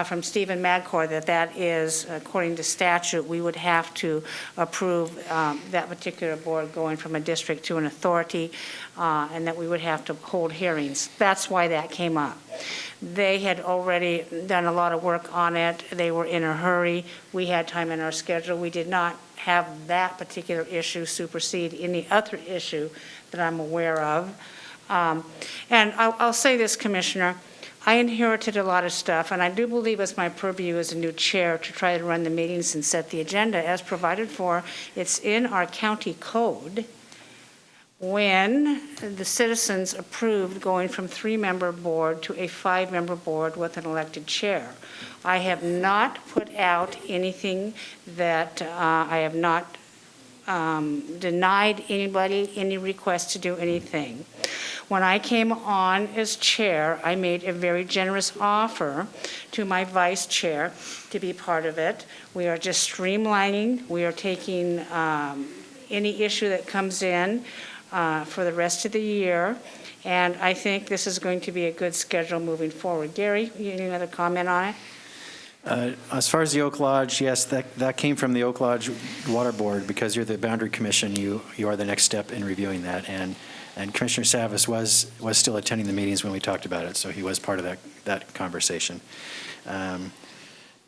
from Stephen Madcore that is, according to statute, we would have to approve that particular board going from a district to an authority, and that we would have to hold hearings. That's why that came up. They had already done a lot of work on it. They were in a hurry. We had time in our schedule. We did not have that particular issue supersede any other issue that I'm aware of. And I'll say this, Commissioner, I inherited a lot of stuff, and I do believe it's my purview as a new chair to try to run the meetings and set the agenda as provided for. It's in our county code when the citizens approved going from 3-member board to a 5-member board with an elected chair. I have not put out anything that I have not denied anybody any request to do anything. When I came on as chair, I made a very generous offer to my vice chair to be part of it. We are just streamlining. We are taking any issue that comes in for the rest of the year, and I think this is going to be a good schedule moving forward. Gary, any other comment on it? As far as the Oak Lodge, yes, that came from the Oak Lodge Water Board. Because you're the Boundary Commission, you are the next step in reviewing that. And Commissioner Savas was still attending the meetings when we talked about it, so he was part of that conversation.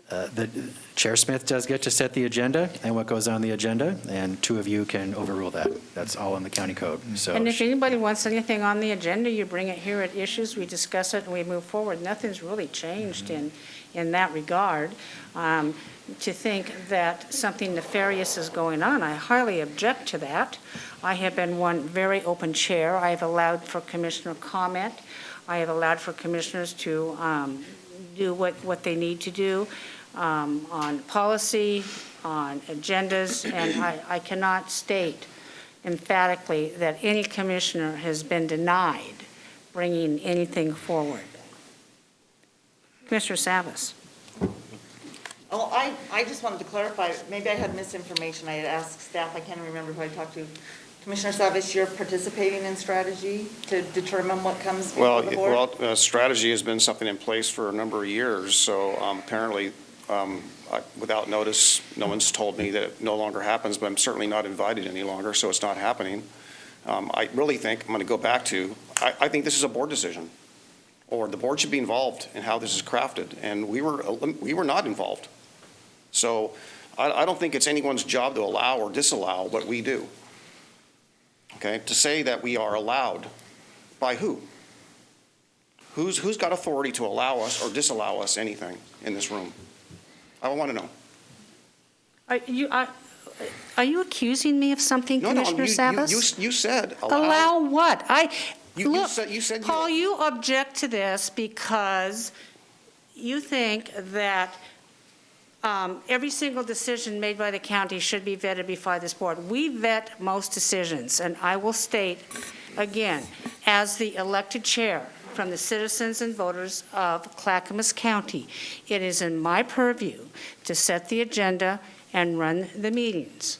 The Chair Smith does get to set the agenda and what goes on the agenda, and 2 of you can overrule that. That's all in the county code. So, And if anybody wants anything on the agenda, you bring it here at issues, we discuss it, and we move forward. Nothing's really changed in that regard. To think that something nefarious is going on, I highly object to that. I have been one very open chair. I have allowed for commissioner comment. I have allowed for commissioners to do what they need to do on policy, on agendas, and I cannot state emphatically that any commissioner has been denied bringing anything forward. Commissioner Savas. Oh, I just wanted to clarify, maybe I had misinformation. I had asked staff, I can't remember who I talked to. Commissioner Savas, you're participating in strategy to determine what comes before the board? Strategy has been something in place for a number of years, so apparently, without notice, no one's told me that it no longer happens, but I'm certainly not invited any longer, so it's not happening. I really think, I'm going to go back to, I think this is a board decision, or the board should be involved in how this is crafted, and we were not involved. So I don't think it's anyone's job to allow or disallow what we do. Okay, to say that we are allowed, by who? Who's got authority to allow us or disallow us anything in this room? I want to know. Are you accusing me of something, Commissioner Savas? You said allow. Allow what? You said Paul, you object to this because you think that every single decision made by the county should be vetted before this board. We vet most decisions, and I will state again, as the elected chair from the citizens and voters of Clackamas County, it is in my purview to set the agenda and run the meetings.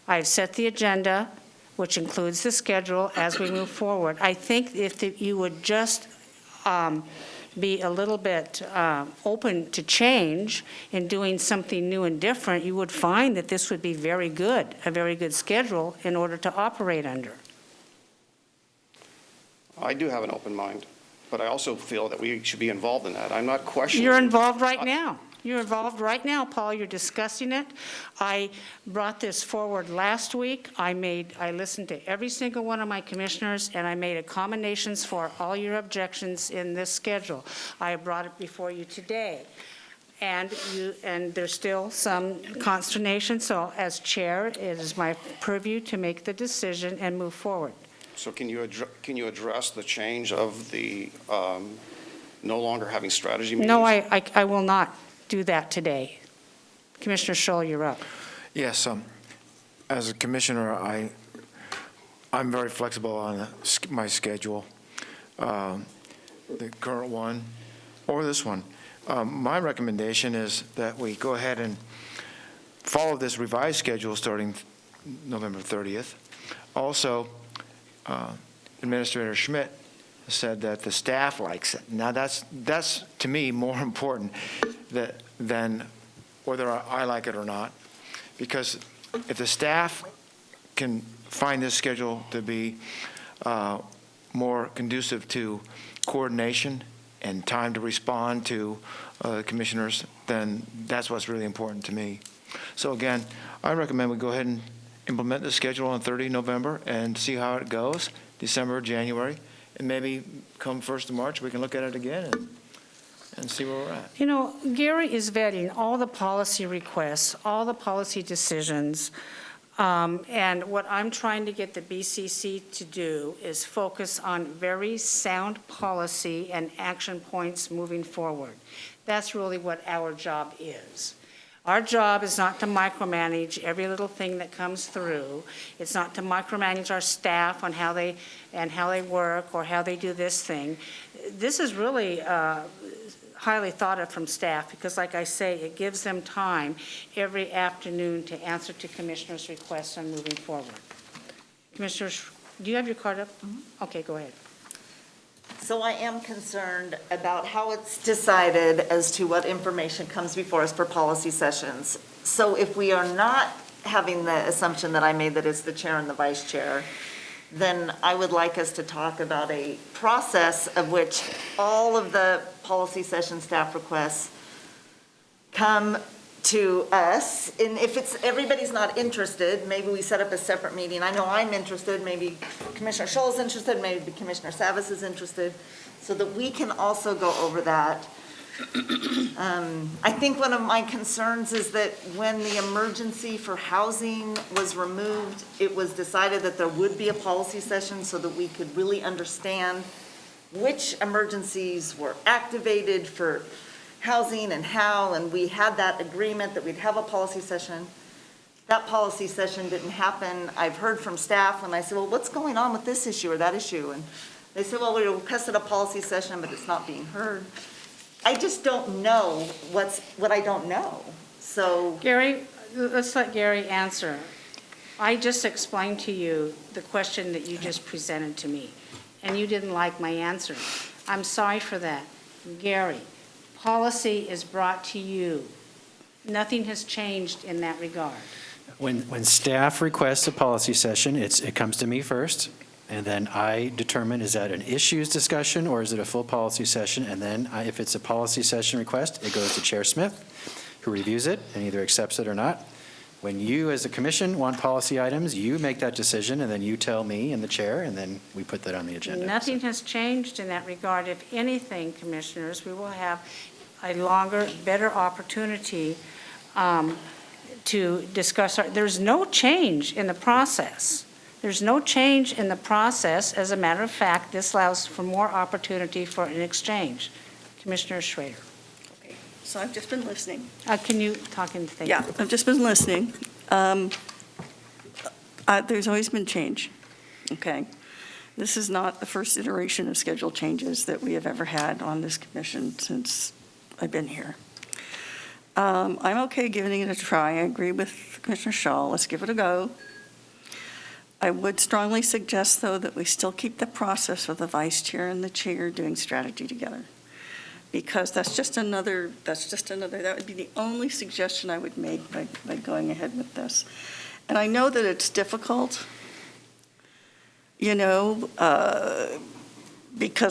I've set the agenda, which includes the schedule as we move forward. I think if you would just be a little bit open to change and doing something new and different, you would find that this would be very good, a very good schedule in order to operate under. I do have an open mind, but I also feel that we should be involved in that. I'm not questioning. You're involved right now. You're involved right now, Paul. You're discussing it. I brought this forward last week. I listened to every single one of my commissioners, and I made accommodations for all your objections in this schedule. I brought it before you today. And there's still some consternation. So as chair, it is my purview to make the decision and move forward. So can you address the change of the no longer having strategy meetings? No, I will not do that today. Commissioner Scholl, you're up. Yes, as a commissioner, I'm very flexible on my schedule, the current one or this one. My recommendation is that we go ahead and follow this revised schedule starting November 30th. Also, Administrator Schmidt said that the staff likes it. Now that's to me more important than whether I like it or not, because if the staff can find this schedule to be more conducive to coordination and time to respond to commissioners, then that's what's really important to me. So again, I recommend we go ahead and implement the schedule on 30 November and see how it goes, December, January, and maybe come 1st of March, we can look at it again and see where we're at. You know, Gary is vetting all the policy requests, all the policy decisions, and what I'm trying to get the BCC to do is focus on very sound policy and action points moving forward. That's really what our job is. Our job is not to micromanage every little thing that comes through. It's not to micromanage our staff on how they work or how they do this thing. This is really highly thought of from staff because, like I say, it gives them time every afternoon to answer to commissioners' requests on moving forward. Commissioners, do you have your card up? Okay, go ahead. So I am concerned about how it's decided as to what information comes before us for policy sessions. So if we are not having the assumption that I made that it's the chair and the vice chair, then I would like us to talk about a process of which all of the policy session staff requests come to us. And if everybody's not interested, maybe we set up a separate meeting. I know I'm interested, maybe Commissioner Scholl's interested, maybe Commissioner Savas is interested, so that we can also go over that. I think one of my concerns is that when the emergency for housing was removed, it was decided that there would be a policy session so that we could really understand which emergencies were activated for housing and how, and we had that agreement that we'd have a policy session. That policy session didn't happen. I've heard from staff when I said, well, what's going on with this issue or that issue? And they said, well, we requested a policy session, but it's not being heard. I just don't know what I don't know. So Gary, let's let Gary answer. I just explained to you the question that you just presented to me, and you didn't like my answer. I'm sorry for that. Gary, policy is brought to you. Nothing has changed in that regard. When staff requests a policy session, it comes to me first, and then I determine, is that an issues discussion or is it a full policy session? And then if it's a policy session request, it goes to Chair Smith, who reviews it and either accepts it or not. When you, as a commission, want policy items, you make that decision, and then you tell me and the chair, and then we put that on the agenda. Nothing has changed in that regard. If anything, commissioners, we will have a longer, better opportunity to discuss. There's no change in the process. There's no change in the process. As a matter of fact, this allows for more opportunity for an exchange. Commissioner Schrader. Okay, so I've just been listening. Can you talk in? Thank Yeah, you. I've just been listening. There's always been change, okay? This is not the first iteration of schedule changes that we have ever had on this commission since I've been here. I'm okay giving it a try. I agree with Commissioner Schall. Let's give it a go. I would strongly suggest, though, that we still keep the process of the vice chair and the chair doing strategy together. Because that would be the only suggestion I would make by going ahead with this. And I know that it's difficult, because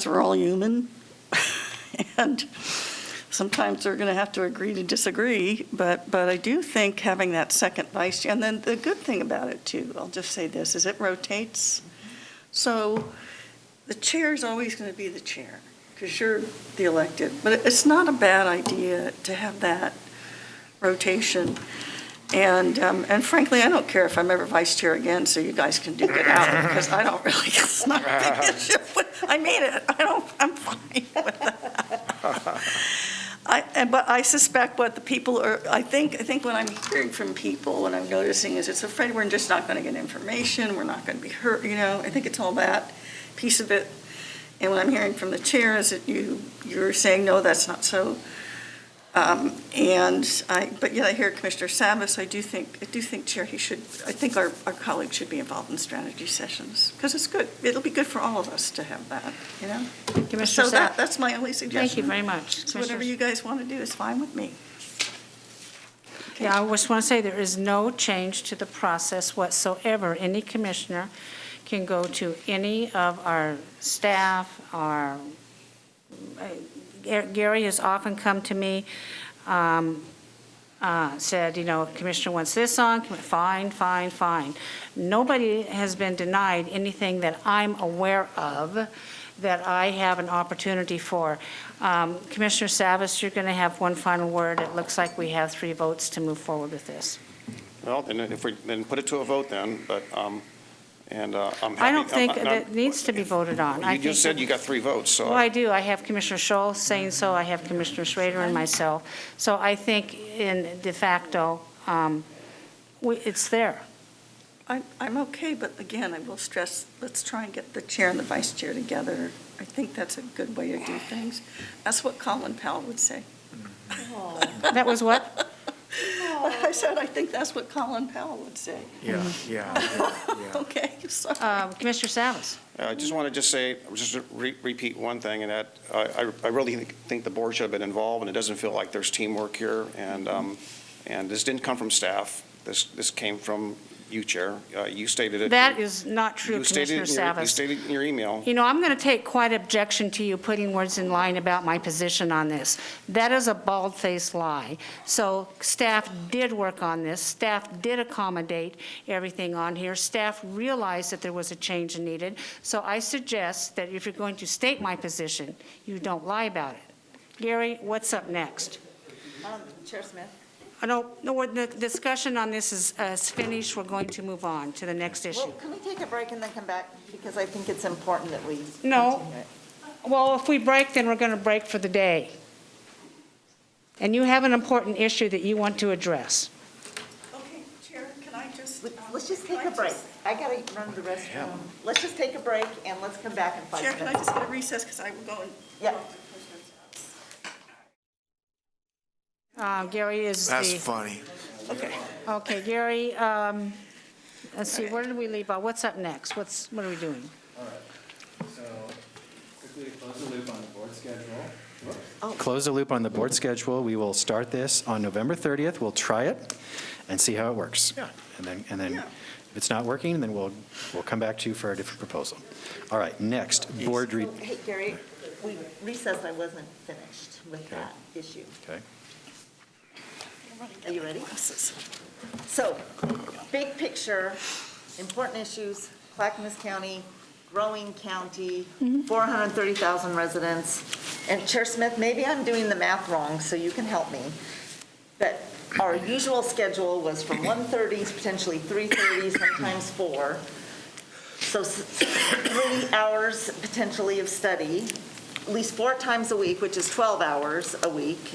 we're all human. And sometimes they're going to have to agree to disagree, but I do think having that second vice chair, and then the good thing about it too, I'll just say this, is it rotates. So the chair is always going to be the chair because you're the elected, but it's not a bad idea to have that rotation. And frankly, I don't care if I'm ever vice chair again, so you guys can duke it out because I don't really, it's not a big issue. I made it. I'm fine with that. But I suspect what the people are, I think what I'm hearing from people, what I'm noticing is it's afraid we're just not going to get information, we're not going to be heard, I think it's all that piece of it. And what I'm hearing from the chair is that you're saying, no, that's not so. But yet I hear Commissioner Savas, I do think, Chair, I think our colleagues should be involved in strategy sessions, because it's good. It'll be good for all of us to have that, Commissioner So that's my only suggestion. Thank you very much. So whatever you guys want to do is fine with me. Okay. Yeah, I just want to say there is no change to the process whatsoever. Any commissioner can go to any of our staff, our Gary has often come to me, said, Commissioner wants this on, fine, fine, fine. Nobody has been denied anything that I'm aware of that I have an opportunity for. Commissioner Savas, you're going to have one final word. It looks like we have 3 votes to move forward with this. Well, then put it to a vote then, but, I'm happy. I don't think that needs to be voted on. You just said you got 3 votes, so. Well, I do. I have Commissioner Scholl saying so. I have Commissioner Schrader and myself. So I think in de facto, it's there. I'm okay, but again, I will stress, let's try and get the chair and the vice chair together. I think that's a good way to do things. That's what Colin Powell would say. That was what? I said, I think that's what Colin Powell would say. Yeah. Okay, sorry. Commissioner Savas. I just want to say, just to repeat one thing, and that I really think the board should have been involved, and it doesn't feel like there's teamwork here. And this didn't come from staff. This came from you, Chair. You stated it. That is not true, Commissioner Savas. You stated in your email. I'm going to take quite objection to you putting words in line about my position on this. That is a bald-faced lie. So staff did work on this. Staff did accommodate everything on here. Staff realized that there was a change needed. So I suggest that if you're going to state my position, you don't lie about it. Gary, what's up next? Chair Smith? No, the discussion on this is finished. We're going to move on to the next issue. Well, can we take a break and then come back? Because I think it's important that we No. continue it. Well, if we break, then we're going to break for the day. And you have an important issue that you want to address. Okay, Chair, can I just? Let's just take a break. I got to run to the restroom. Let's just take a break and let's come back in 5 Chair, minutes. can I just get a recess, because I will go and. Yeah. Gary is That's the... funny. Okay. Okay, Gary, let's see, where did we leave off? What's up next? What are we doing? All right. So quickly to close the loop on the board schedule. Close the loop on the board schedule. We will start this on November 30th. We'll try it and see how it works. Yeah. And then if it's not working, then we'll come back to you for a different proposal. All right, next, board Hey, Gary, we recessed. I wasn't finished with that issue. Okay. Are you ready? So, big picture, important issues, Clackamas County, growing county, 430,000 residents. And Chair Smith, maybe I'm doing the math wrong, so you can help me. But our usual schedule was from 1:30 to potentially 3:30, sometimes 4. So 3 hours potentially of study, at least 4 times a week, which is 12 hours a week.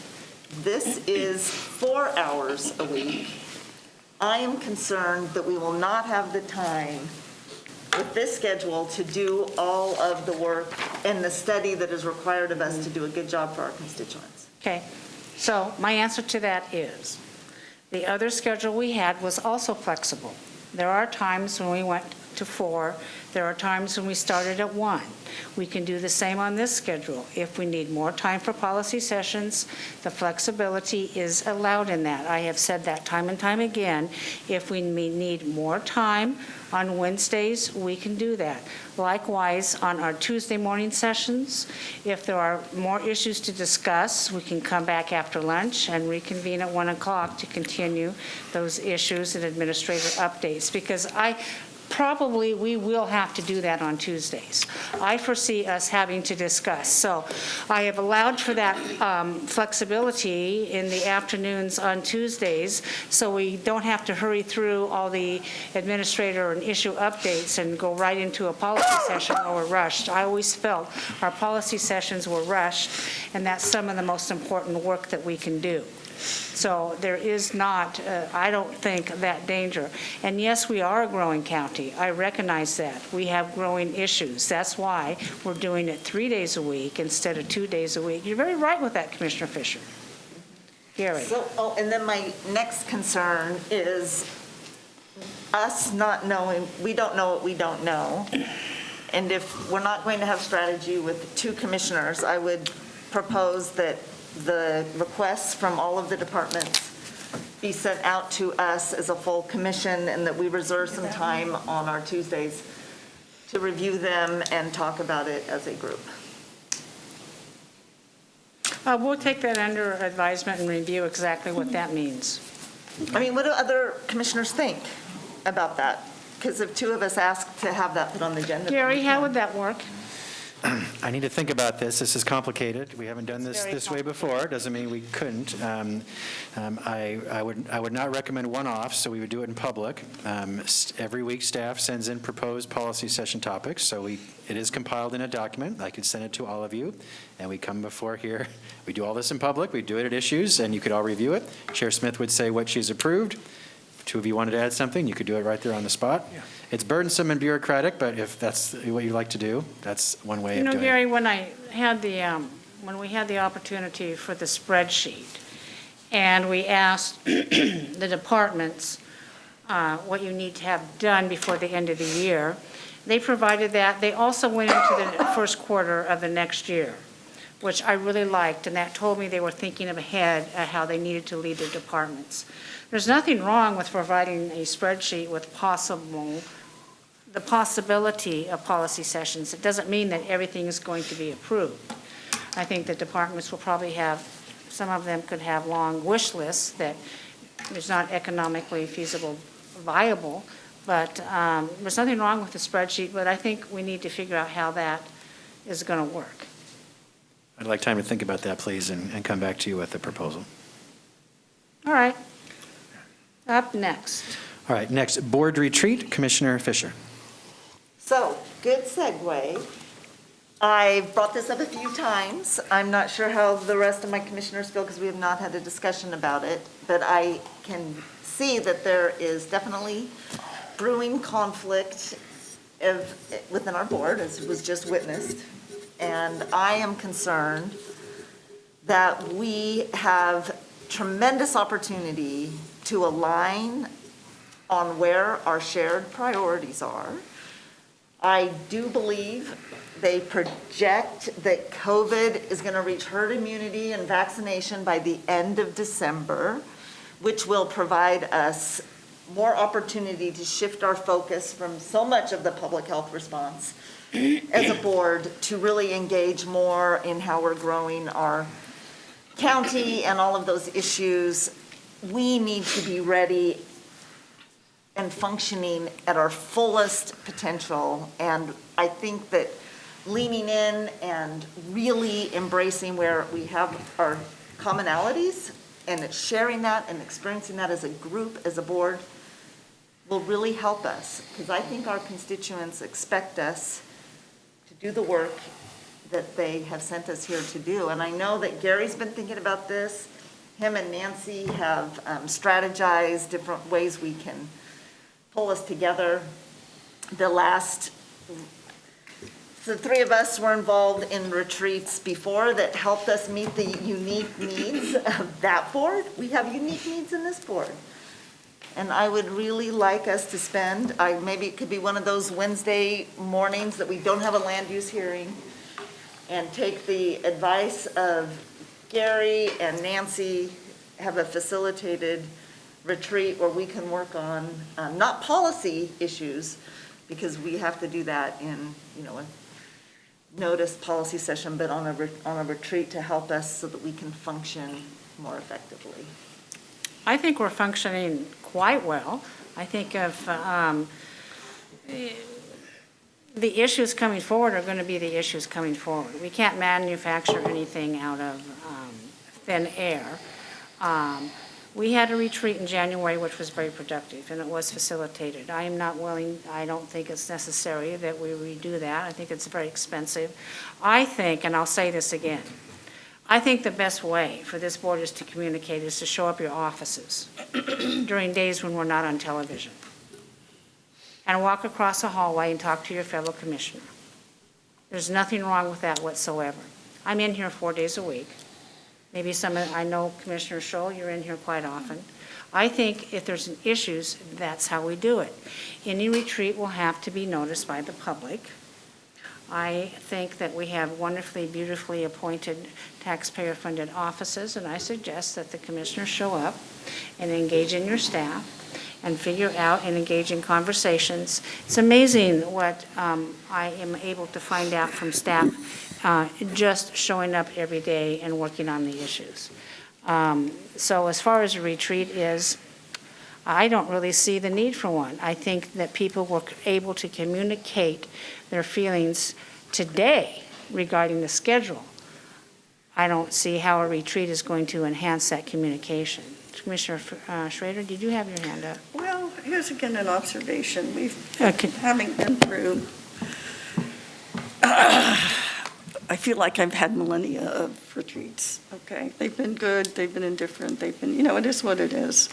This is 4 hours a week. I am concerned that we will not have the time with this schedule to do all of the work and the study that is required of us to do a good job for our constituents. Okay, so my answer to that is, the other schedule we had was also flexible. There are times when we went to 4. There are times when we started at 1. We can do the same on this schedule. If we need more time for policy sessions, the flexibility is allowed in that. I have said that time and time again. If we need more time on Wednesdays, we can do that. Likewise, on our Tuesday morning sessions, if there are more issues to discuss, we can come back after lunch and reconvene at 1 o'clock to continue those issues and administrative updates, because probably we will have to do that on Tuesdays. I foresee us having to discuss. So I have allowed for that flexibility in the afternoons on Tuesdays, so we don't have to hurry through all the administrator and issue updates and go right into a policy session where we're rushed. I always felt our policy sessions were rushed, and that's some of the most important work that we can do. So there is not, I don't think, that danger. And yes, we are a growing county. I recognize that. We have growing issues. That's why we're doing it 3 days a week instead of 2 days a week. You're very right with that, Commissioner Fisher. Gary. So, and then my next concern is us not knowing, we don't know what we don't know. And if we're not going to have strategy with 2 commissioners, I would propose that the requests from all of the departments be sent out to us as a full commission, and that we reserve some time on our Tuesdays to review them and talk about it as a group. We'll take that under advisement and review exactly what that means. I mean, what do other commissioners think about that? Because if two of us asked to have that put on the agenda. Gary, how would that work? I need to think about this. This is complicated. We haven't done It's this very this way before. Doesn't mean we couldn't. I would not recommend one-off, so we would do it in public. Every week, staff sends in proposed policy session topics, so it is compiled in a document. I could send it to all of you, and we come before here. We do all this in public. We do it at issues, and you could all review it. Chair Smith would say what she's approved. If two of you wanted to add something, you could do it right there on the spot. Yeah. It's burdensome and bureaucratic, but if that's what you like to do, that's one way of doing it. Gary, when we had the opportunity for the spreadsheet, and we asked the departments what you need to have done before the end of the year, they provided that. They also went into the first quarter of the next year, which I really liked, and that told me they were thinking ahead at how they needed to lead their departments. There's nothing wrong with providing a spreadsheet with the possibility of policy sessions. It doesn't mean that everything is going to be approved. I think the departments will probably have, some of them could have long wish lists that is not economically feasible, viable, but there's nothing wrong with the spreadsheet, but I think we need to figure out how that is going to work. I'd like time to think about that, please, and come back to you with the proposal. All right. Up next. All right, next, board retreat, Commissioner Fisher. So, good segue. I've brought this up a few times. I'm not sure how the rest of my commissioners feel because we have not had a discussion about it, but I can see that there is definitely brewing conflict within our board, as was just witnessed. And I am concerned that we have tremendous opportunity to align on where our shared priorities are. I do believe they project that COVID is going to reach herd immunity and vaccination by the end of December, which will provide us more opportunity to shift our focus from so much of the public health response as a board to really engage more in how we're growing our county and all of those issues. We need to be ready and functioning at our fullest potential. And I think that leaning in and really embracing where we have our commonalities and sharing that and experiencing that as a group, as a board, will really help us. Because I think our constituents expect us to do the work that they have sent us here to do. And I know that Gary's been thinking about this. Him and Nancy have strategized different ways we can pull us together. The three of us were involved in retreats before that helped us meet the unique needs of that board. We have unique needs in this board. And I would really like us to spend, maybe it could be one of those Wednesday mornings that we don't have a land use hearing, and take the advice of Gary and Nancy, have a facilitated retreat where we can work on, not policy issues, because we have to do that in, a notice policy session, but on a retreat to help us so that we can function more effectively. I think we're functioning quite well. I think if the issues coming forward are going to be the issues coming forward. We can't manufacture anything out of thin air. We had a retreat in January, which was very productive, and it was facilitated. I am not willing, I don't think it's necessary that we redo that. I think it's very expensive. I think, and I'll say this again, I think the best way for this board is to communicate is to show up your offices during days when we're not on television and walk across a hallway and talk to your fellow commissioner. There's nothing wrong with that whatsoever. I'm in here 4 days a week. Maybe I know Commissioner Scholl, you're in here quite often. I think if there's issues, that's how we do it. Any retreat will have to be noticed by the public. I think that we have wonderfully, beautifully appointed taxpayer-funded offices, and I suggest that the commissioners show up and engage in your staff and figure out and engage in conversations. It's amazing what I am able to find out from staff just showing up every day and working on the issues. So as far as a retreat is, I don't really see the need for one. I think that people were able to communicate their feelings today regarding the schedule. I don't see how a retreat is going to enhance that communication. Commissioner Schrader, did you have your hand up? Well, here's again an observation. Okay. Having been through, I feel like I've had millennia of retreats, okay? They've been good, they've been indifferent, they've been, it is what it is.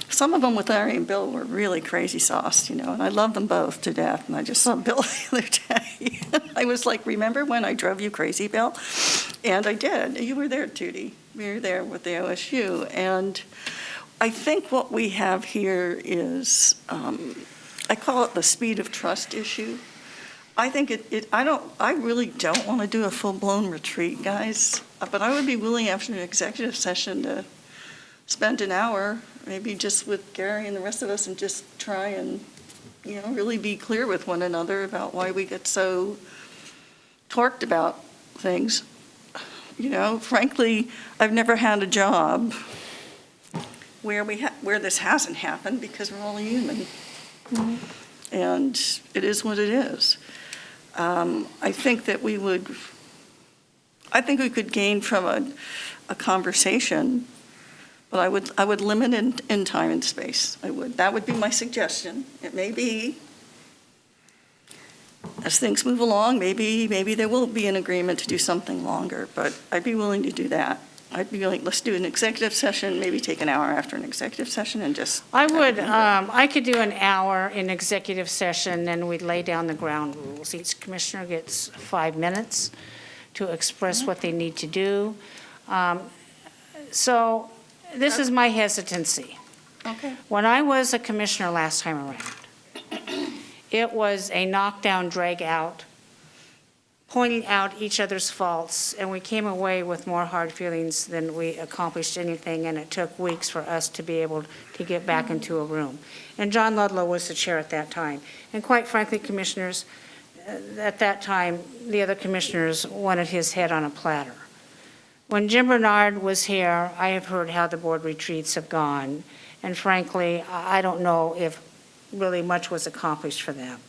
Some of them with Larry and Bill were really crazy sauced, and I love them both to death, and I just saw Bill the other day. I was like, remember when I drove you crazy, Bill? And I did. You were there, Tootie. We were there with the OSU, and I think what we have here is, I call it the speed of trust issue. I think I really don't want to do a full-blown retreat, guys, but I would be willing after an executive session to spend an hour, maybe just with Gary and the rest of us, and just try and, really be clear with one another about why we get so torqued about things. Frankly, I've never had a job where this hasn't happened because we're all human. Mm-hmm. And it is what it is. I think that we could gain from a conversation, but I would limit in time and space. That would be my suggestion. It may be, as things move along, maybe there will be an agreement to do something longer, but I'd be willing to do that. I'd be willing, let's do an executive session, maybe take an hour after an executive session and just. I could do an hour in executive session, and we'd lay down the ground rules. Each commissioner gets 5 minutes to express what they need to do. So this is my hesitancy. Okay. When I was a commissioner last time around, it was a knockdown, drag out, pointing out each other's faults, and we came away with more hard feelings than we accomplished anything, and it took weeks for us to be able to get back into a room. And John Ludlow was the chair at that time. And quite frankly, commissioners, at that time, the other commissioners wanted his head on a platter. When Jim Bernard was here, I have heard how the board retreats have gone, and frankly, I don't know if really much was accomplished for them.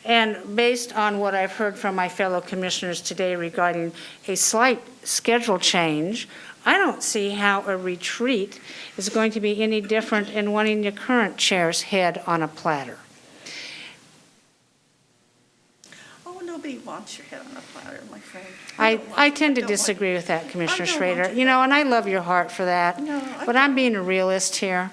And based on what I've heard from my fellow commissioners today regarding a slight schedule change, I don't see how a retreat is going to be any different in wanting your current chair's head on a platter. Oh, nobody wants your head on a platter, my friend. I tend to disagree with that, Commissioner Schrader. And I love your heart for that, but I'm being a realist here.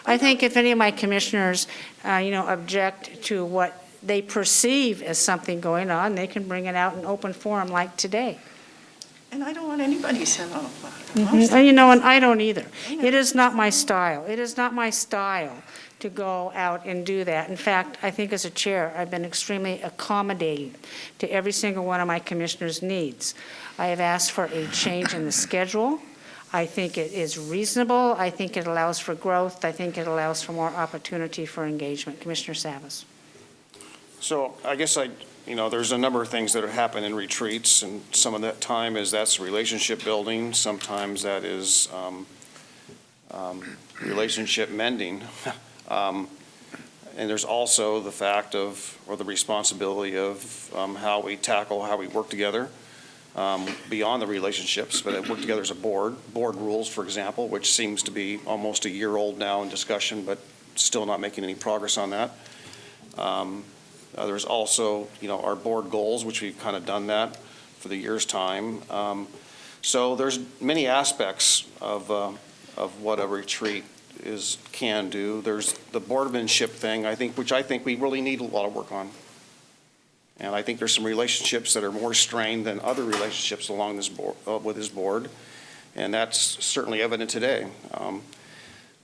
I think if any of my commissioners, object to what they perceive as something going on, they can bring it out in open forum like today. And I don't want anybody's head on a platter. Mm-hmm. And I don't either. It is not my style. It is not my style to go out and do that. In fact, I think as a chair, I've been extremely accommodating to every single one of my commissioners' needs. I have asked for a change in the schedule. I think it is reasonable. I think it allows for growth. I think it allows for more opportunity for engagement. Commissioner Savas. So I guess there's a number of things that happen in retreats, and some of that time that's relationship building. Sometimes that is relationship mending. And there's also the fact of, or the responsibility of how we work together beyond the relationships, but work together as a board rules, for example, which seems to be almost a year old now in discussion, but still not making any progress on that. There's also, our board goals, which we've kind of done that for the year's time. So there's many aspects of what a retreat can do. There's the boardmanship thing, which I think we really need a lot of work on. And I think there's some relationships that are more strained than other relationships along this board, with this board, and that's certainly evident today.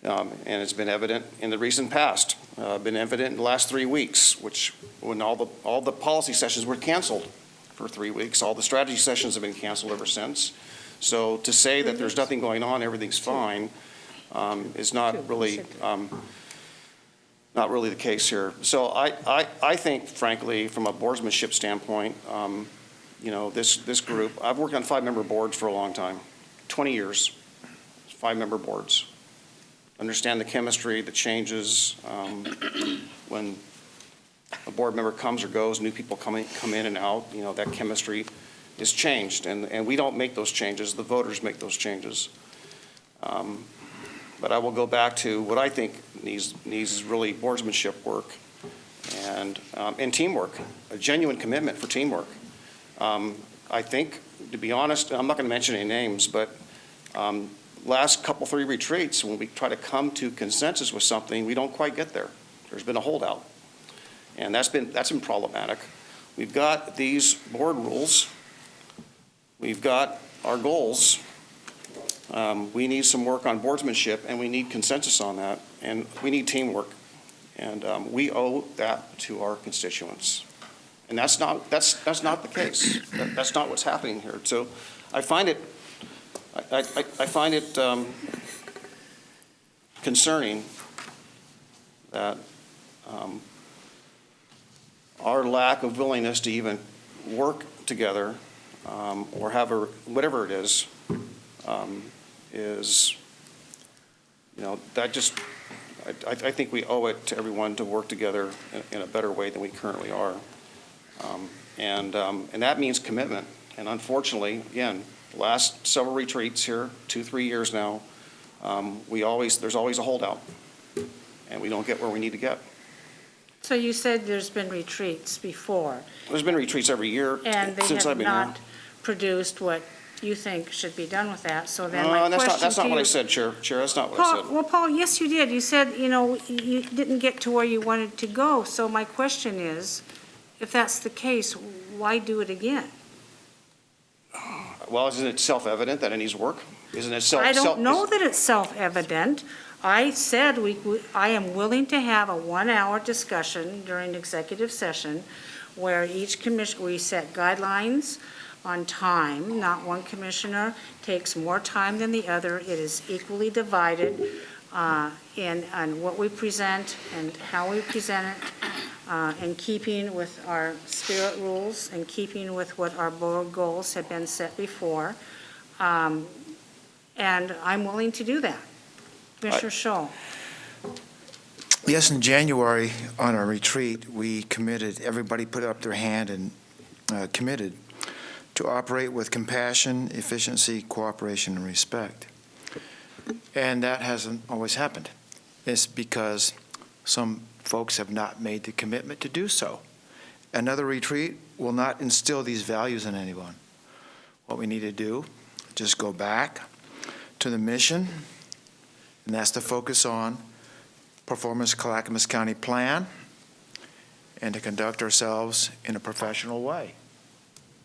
And it's been evident in the recent past, been evident in the last 3 weeks, when all the policy sessions were canceled for 3 weeks. All the strategy sessions have been canceled ever since. So to say that there's nothing going on, everything's fine, is not really not really the case here. So I think, frankly, from a boardsmanship standpoint, this group, I've worked on 5-member boards for a long time, 20 years, 5-member boards. Understand the chemistry, the changes, when a board member comes or goes, new people come in and out, that chemistry is changed, and we don't make those changes, the voters make those changes. But I will go back to what I think needs is really boardsmanship work and teamwork, a genuine commitment for teamwork. I think, to be honest, I'm not going to mention any names, but last 3 retreats, when we try to come to consensus with something, we don't quite get there. There's been a holdout, and that's been problematic. We've got these board rules. We've got our goals. We need some work on boardsmanship, and we need consensus on that, and we need teamwork. And we owe that to our constituents. And that's not the case. That's not what's happening here. So I find it concerning that our lack of willingness to even work together or have whatever it is, that just, I think we owe it to everyone to work together in a better way than we currently are. And that means commitment. And unfortunately, again, the last several retreats here, 2-3 years now, there's always a holdout, and we don't get where we need to get. So you said there's been retreats before. There's been retreats every year since I've been here. And they have not produced what you think should be done with that, so then No, my question to you... that's not what I said, Chair. Chair, that's not what I said. Well, Paul, yes, you did. You said, you didn't get to where you wanted to go. So my question is, if that's the case, why do it again? Well, isn't it self-evident that it needs work? Isn't it I don't know that it's self-evident. I said I am willing to have a 1-hour discussion during executive session where each commission, we set guidelines on time. Not one commissioner takes more time than the other. It is equally divided on what we present and how we present it, in keeping with our spirit rules and keeping with what our board goals have been set before. And I'm willing to do that. Commissioner Scholl. Yes, in January on our retreat, everybody put up their hand and committed to operate with compassion, efficiency, cooperation, and respect. And that hasn't always happened. It's because some folks have not made the commitment to do so. Another retreat will not instill these values in anyone. What we need to do, just go back to the mission, and that's to focus on performance Clackamas County plan and to conduct ourselves in a professional way.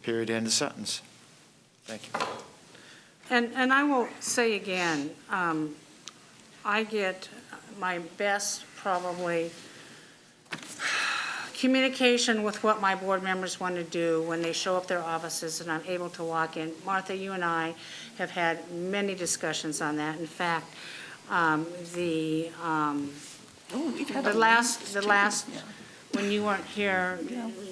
Period, end of sentence. Thank you. And I will say again, I get my best probably communication with what my board members want to do when they show up their offices and I'm able to walk in. Martha, you and I have had many discussions on that. In fact, the last, when you weren't here,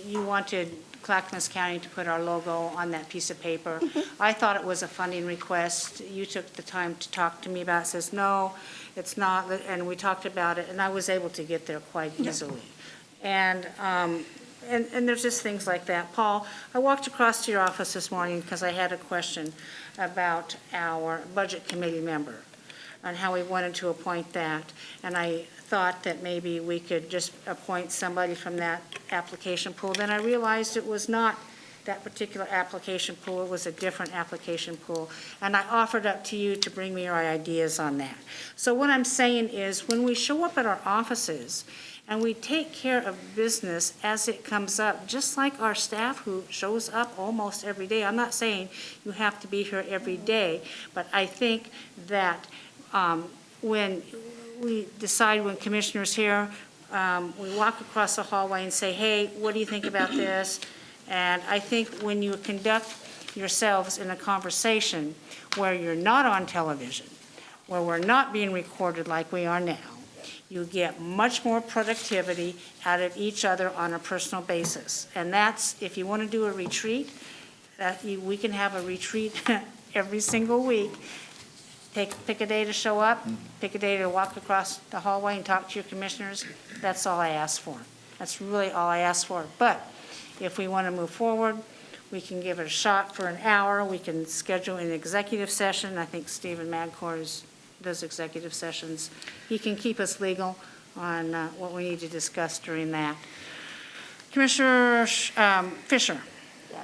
you wanted Clackamas County to put our logo on that piece of paper. I thought it was a funding request. You took the time to talk to me about it. Says, no, it's not, and we talked about it, and I was able to get there quite easily. And there's just things like that. Paul, I walked across to your office this morning because I had a question about our budget committee member and how we wanted to appoint that. And I thought that maybe we could just appoint somebody from that application pool. Then I realized it was not that particular application pool, it was a different application pool. And I offered up to you to bring me your ideas on that. So what I'm saying is when we show up at our offices and we take care of business as it comes up, just like our staff who shows up almost every day. I'm not saying you have to be here every day, but I think that when we decide when commissioners here, we walk across the hallway and say, hey, what do you think about this? And I think when you conduct yourselves in a conversation where you're not on television, where we're not being recorded like we are now, You get much more productivity out of each other on a personal basis. And that's, if you want to do a retreat, we can have a retreat every single week. Pick a day to show up, pick a day to walk across the hallway and talk to your commissioners. That's all I ask for. That's really all I ask for. But if we want to move forward, we can give it a shot for an hour. We can schedule an executive session. I think Stephen Madcore does executive sessions. He can keep us legal on what we need to discuss during that. Commissioner Fisher. Yeah.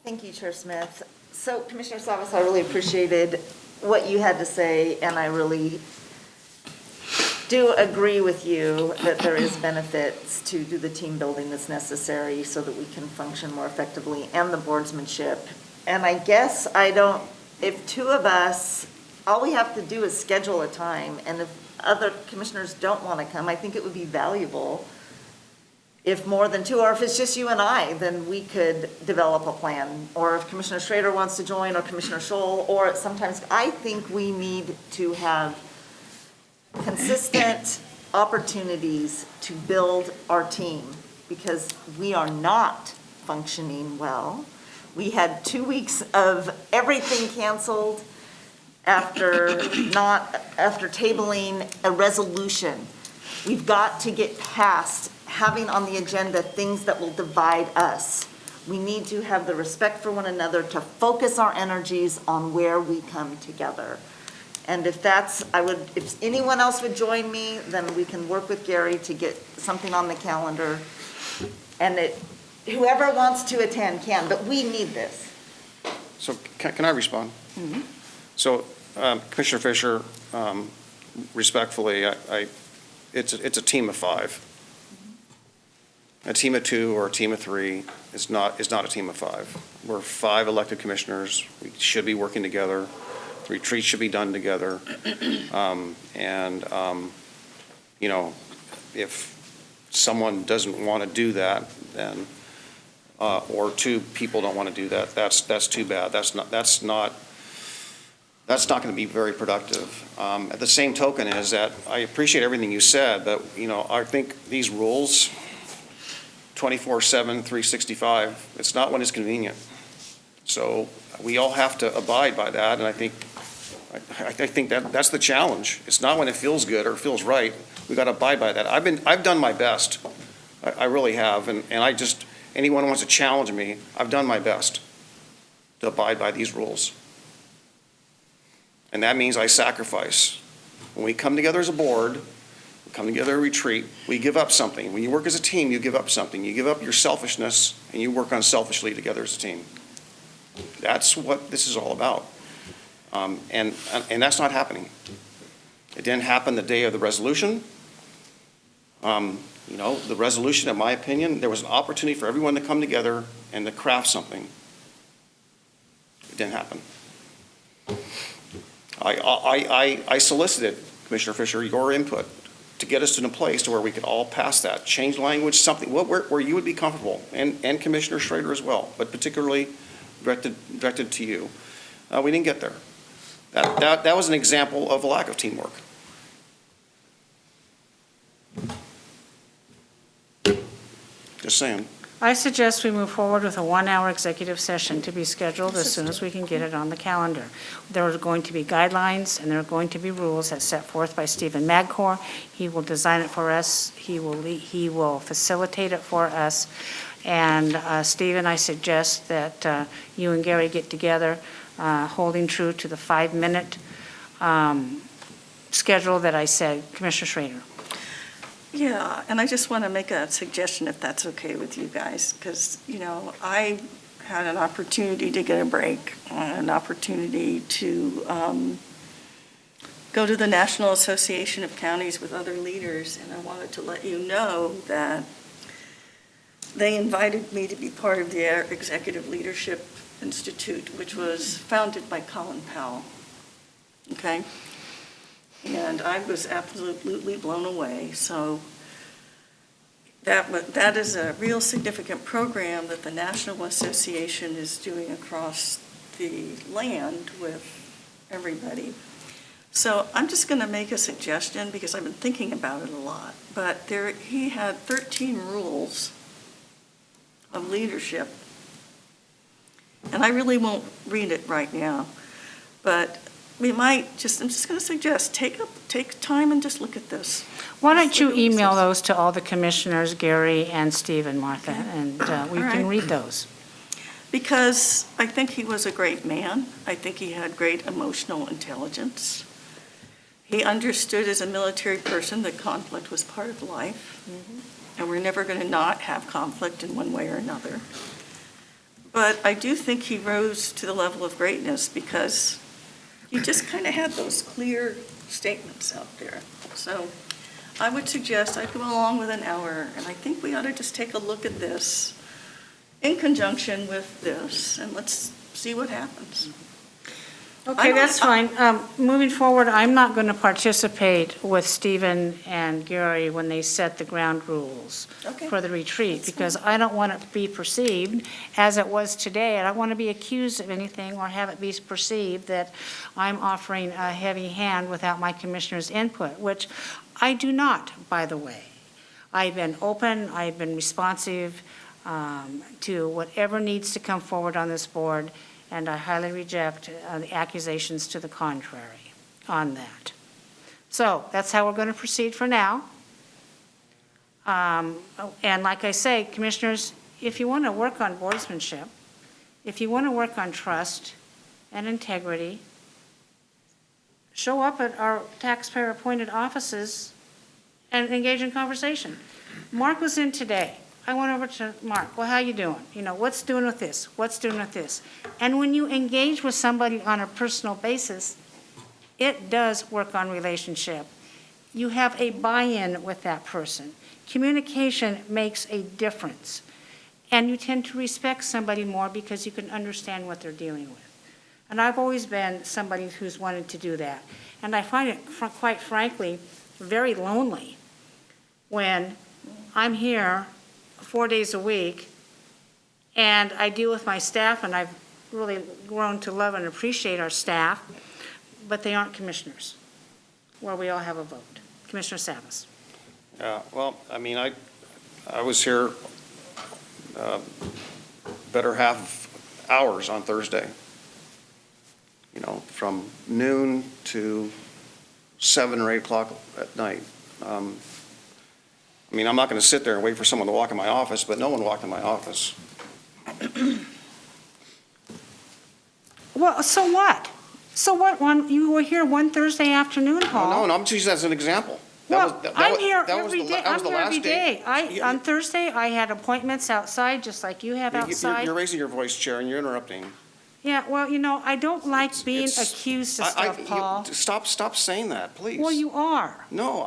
Thank you, Chair Smith. So, Commissioner Savas, I really appreciated what you had to say, and I really do agree with you that there is benefits to do the team building that's necessary so that we can function more effectively, and the boardsmanship. And I guess if two of us, all we have to do is schedule a time, and if other commissioners don't want to come, I think it would be valuable if more than two, or if it's just you and I, then we could develop a plan. Or if Commissioner Schrader wants to join, or Commissioner Scholl, or sometimes, I think we need to have consistent opportunities to build our team, because we are not functioning well. We had 2 weeks of everything canceled after tabling a resolution. We've got to get past having on the agenda things that will divide us. We need to have the respect for one another to focus our energies on where we come together. And if anyone else would join me, then we can work with Gary to get something on the calendar. And whoever wants to attend can, but we need this. So can I respond? Mm-hmm. So Commissioner Fisher, respectfully, it's a team of 5. A team of 2 or a team of 3 is not a team of 5. We're 5 elected commissioners. We should be working together. The retreat should be done together. If someone doesn't want to do that, then, or 2 people don't want to do that, that's too bad. That's not going to be very productive. At the same token is that I appreciate everything you said, but, I think these rules, 24/7, 365, it's not when it's convenient. So we all have to abide by that, and I think that's the challenge. It's not when it feels good or feels right. We've got to abide by that. I've done my best. I really have, and anyone who wants to challenge me, I've done my best to abide by these rules. And that means I sacrifice. When we come together as a board, we come together at a retreat, we give up something. When you work as a team, you give up something. You give up your selfishness, and you work unselfishly together as a team. That's what this is all about. And that's not happening. It didn't happen the day of the resolution. The resolution, in my opinion, there was an opportunity for everyone to come together and to craft something. It didn't happen. I solicited, Commissioner Fisher, your input to get us to a place to where we could all pass that, change language, something where you would be comfortable, and Commissioner Schrader as well, but particularly directed to you. We didn't get there. That was an example of a lack of teamwork. Just saying. I suggest we move forward with a 1-hour executive session to be scheduled as soon as we can get it on the calendar. There are going to be guidelines, and there are going to be rules that's set forth by Stephen Madcore. He will design it for us. He will facilitate it for us. And Stephen, I suggest that you and Gary get together, holding true to the 5-minute schedule that I said. Commissioner Schrader. Yeah, and I just want to make a suggestion, if that's okay with you guys, because, I had an opportunity to get a break, an opportunity to go to the National Association of Counties with other leaders, and I wanted to let you know that they invited me to be part of the Executive Leadership Institute, which was founded by Colin Powell, okay? And I was absolutely blown away. So that is a real significant program that the National Association is doing across the land with everybody. So I'm just going to make a suggestion because I've been thinking about it a lot. But he had 13 rules of leadership. And I really won't read it right now. But I'm just going to suggest, take time and just look at this. Why don't you email those to all the commissioners, Gary and Steve and Martha, and we All can right. read those. Because I think he was a great man. I think he had great emotional intelligence. He understood as a military person that conflict was part of life, and we're never going to not have conflict in one way or another. But I do think he rose to the level of greatness because he just kind of had those clear statements out there. So I would suggest I go along with an hour, and I think we ought to just take a look at this in conjunction with this, and let's see what happens. Okay, that's fine. Moving forward, I'm not going to participate with Stephen and Gary when they set the ground rules Okay. for the retreat, because I don't want it to be perceived as it was today. I don't want to be accused of anything or have it be perceived that I'm offering a heavy hand without my commissioner's input, which I do not, by the way. I've been open, I've been responsive to whatever needs to come forward on this board, and I highly reject the accusations to the contrary on that. So that's how we're going to proceed for now. And like I say, commissioners, if you want to work on boardsmanship, if you want to work on trust and integrity, show up at our taxpayer-appointed offices and engage in conversation. Mark was in today. I went over to Mark, well, how you doing? You know, what's doing with this? What's doing with this? And when you engage with somebody on a personal basis, it does work on relationship. You have a buy-in with that person. Communication makes a difference. And you tend to respect somebody more because you can understand what they're dealing with. And I've always been somebody who's wanted to do that. And I find it, quite frankly, very lonely when I'm here 4 days a week, and I deal with my staff, and I've really grown to love and appreciate our staff, but they aren't commissioners, where we all have a vote. Commissioner Savas. Yeah, well, I mean, I was here better half hours on Thursday, you know, from noon to 7 or 8 o'clock at night. I mean, I'm not going to sit there and wait for someone to walk in my office, but no one walked in my office. Well, so what? So what, you were here one Thursday afternoon, Paul? No, I'm just using that as an example. Well, I'm here that was every the day. that was I'm the here every last day. day. On Thursday, I had appointments outside, just like you have outside. You're raising your voice, Chair, and you're interrupting. Yeah, well, you know, I don't like being accused of stuff, Paul. Stop saying that, please. Well, you are. No,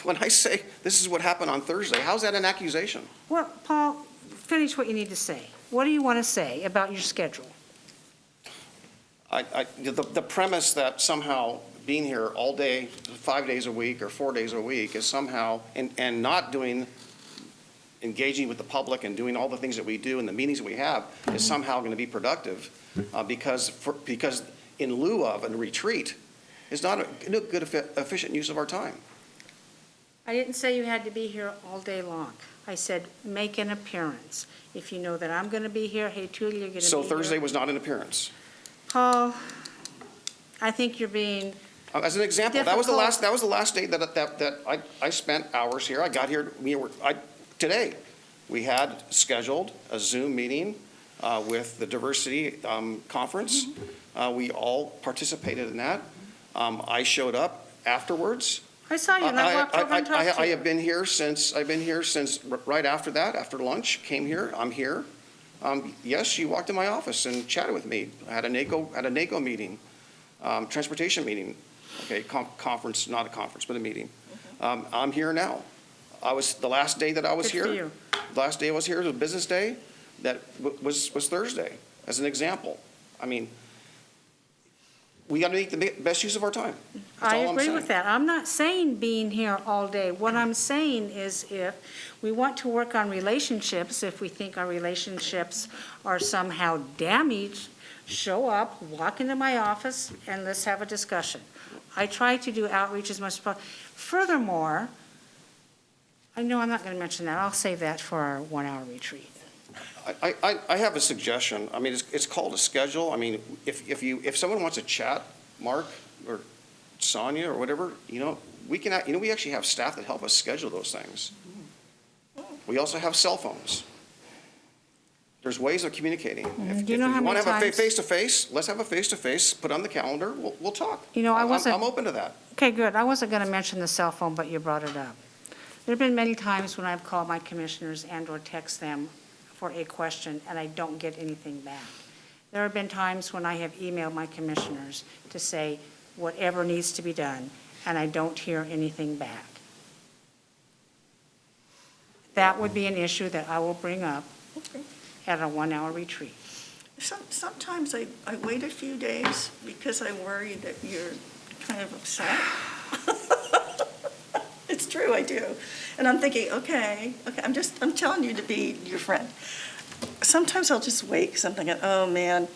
when I say this is what happened on Thursday, how's that an accusation? Well, Paul, finish what you need to say. What do you want to say about your schedule? The premise that somehow being here all day, 5 days a week or 4 days a week is somehow, and not engaging with the public and doing all the things that we do and the meetings that we have is somehow going to be productive because in lieu of a retreat is not a good, efficient use of our time. I didn't say you had to be here all day long. I said, make an appearance. If you know that I'm going to be here, hey, Julie, you're going to be here. So Thursday was not an appearance? Paul, I think you're being As an example, that was the last day that I spent hours here. I got here, today, we had scheduled a Zoom meeting with the diversity conference. We all participated in that. I showed up afterwards. I saw you, and I walked over and talked to you. I have been here since right after that, after lunch, came here, I'm here. Yes, you walked in my office and chatted with me. I had a NACO meeting, transportation meeting, okay, conference, not a conference, but a meeting. I'm here now. The last day that I was here. Good for you. The last day I was here was a business day that was Thursday, as an example. I mean, we got to make the best use of our time. That's I all I'm agree saying. with that. I'm not saying being here all day. What I'm saying is if we want to work on relationships, if we think our relationships are somehow damaged, show up, walk into my office, and let's have a discussion. I try to do outreach as much as possible. Furthermore, I know I'm not going to mention that. I'll save that for our 1-hour retreat. I have a suggestion. I mean, it's called a schedule. I mean, if someone wants to chat, Mark or Sonia or whatever, we can, we actually have staff that help us schedule those things. We also have cell phones. There's ways of communicating. If Do you know how you want many to have a times- face-to-face, let's have a face-to-face, put on the calendar, we'll talk. I'm open to that. Okay, good. I wasn't going to mention the cell phone, but you brought it up. There have been many times when I've called my commissioners and/or text them for a question, and I don't get anything back. There have been times when I have emailed my commissioners to say whatever needs to be done, and I don't hear anything back. That would be an issue that I will bring up at a 1-hour retreat. Sometimes I wait a few days because I worry that you're kind of upset. It's true, I do. And I'm thinking, okay, I'm telling you to be your friend. Sometimes I'll just wait because I'm thinking, oh man,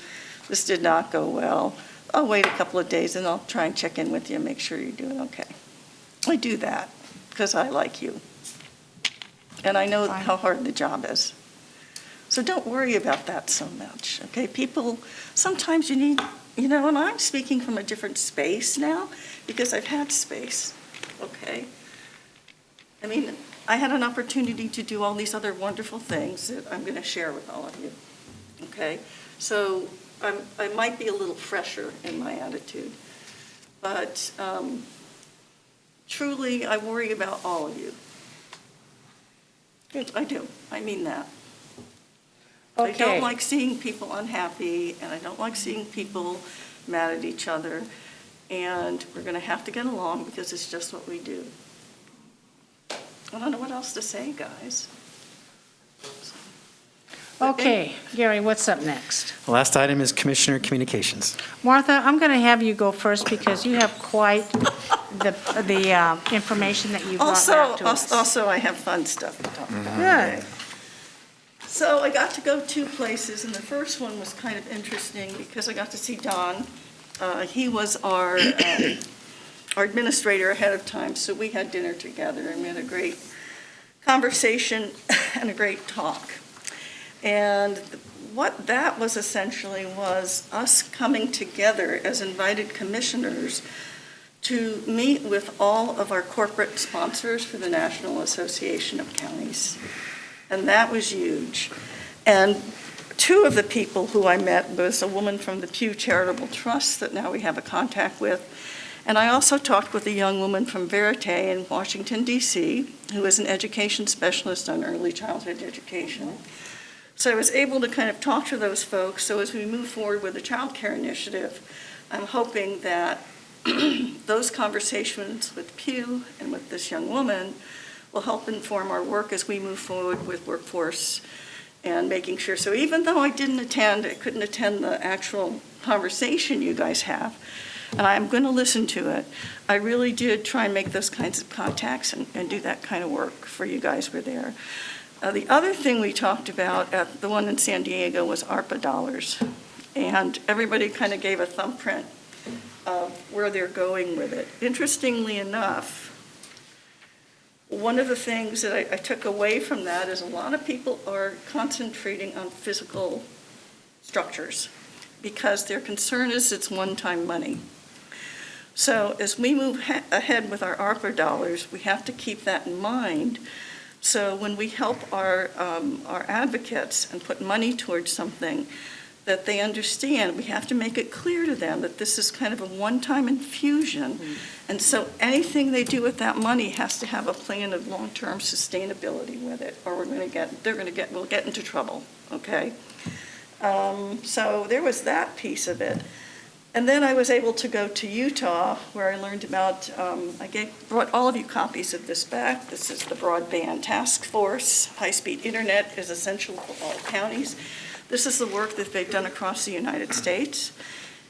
this did not go well. I'll wait a couple of days and I'll try and check in with you and make sure you're doing okay. I do that because I like you. And I know how hard the job is. So don't worry about that so much, okay? People, sometimes you need, and I'm speaking from a different space now because I've had space, okay? I mean, I had an opportunity to do all these other wonderful things that I'm going to share with all of you, okay? So I might be a little fresher in my attitude, but truly I worry about all of you. I do, I mean that. I don't like seeing people unhappy, and I don't like seeing people mad at each other, and we're going to have to get along because it's just what we do. I don't know what else to say, guys. Okay, Gary, what's up next? The last item is Commissioner Communications. Martha, I'm going to have you go first because you have quite the information that you brought back to us. Also, I have fun stuff to talk about. Good. So I got to go 2 places, and the first one was kind of interesting because I got to see Don. He was our administrator ahead of time, so we had dinner together, and we had a great conversation and a great talk. And what that was essentially was us coming together as invited commissioners to meet with all of our corporate sponsors for the National Association of Counties. And that was huge. And 2 of the people who I met was a woman from the Pew Charitable Trust that now we have a contact with. And I also talked with a young woman from Verite in Washington, D.C., who is an education specialist on early childhood education. So I was able to kind of talk to those folks. So as we move forward with the child care initiative, I'm hoping that those conversations with Pew and with this young woman will help inform our work as we move forward with workforce and making sure. So even though I couldn't attend the actual conversation you guys have, and I'm going to listen to it, I really did try and make those kinds of contacts and do that kind of work for you guys who were there. The other thing we talked about at the one in San Diego was ARPA dollars. And everybody kind of gave a thumbprint of where they're going with it. Interestingly enough, one of the things that I took away from that is a lot of people are concentrating on physical structures because their concern is it's one-time money. So as we move ahead with our ARPA dollars, we have to keep that in mind. So when we help our advocates and put money towards something, that they understand, we have to make it clear to them that this is kind of a one-time infusion. Mm-hmm. And so anything they do with that money has to have a plan of long-term sustainability with it, or we'll get into trouble, okay? So there was that piece of it. And then I was able to go to Utah, where I learned about, brought all of you copies of this back. This is the Broadband Task Force. High-speed internet is essential for all counties. This is the work that they've done across the United States.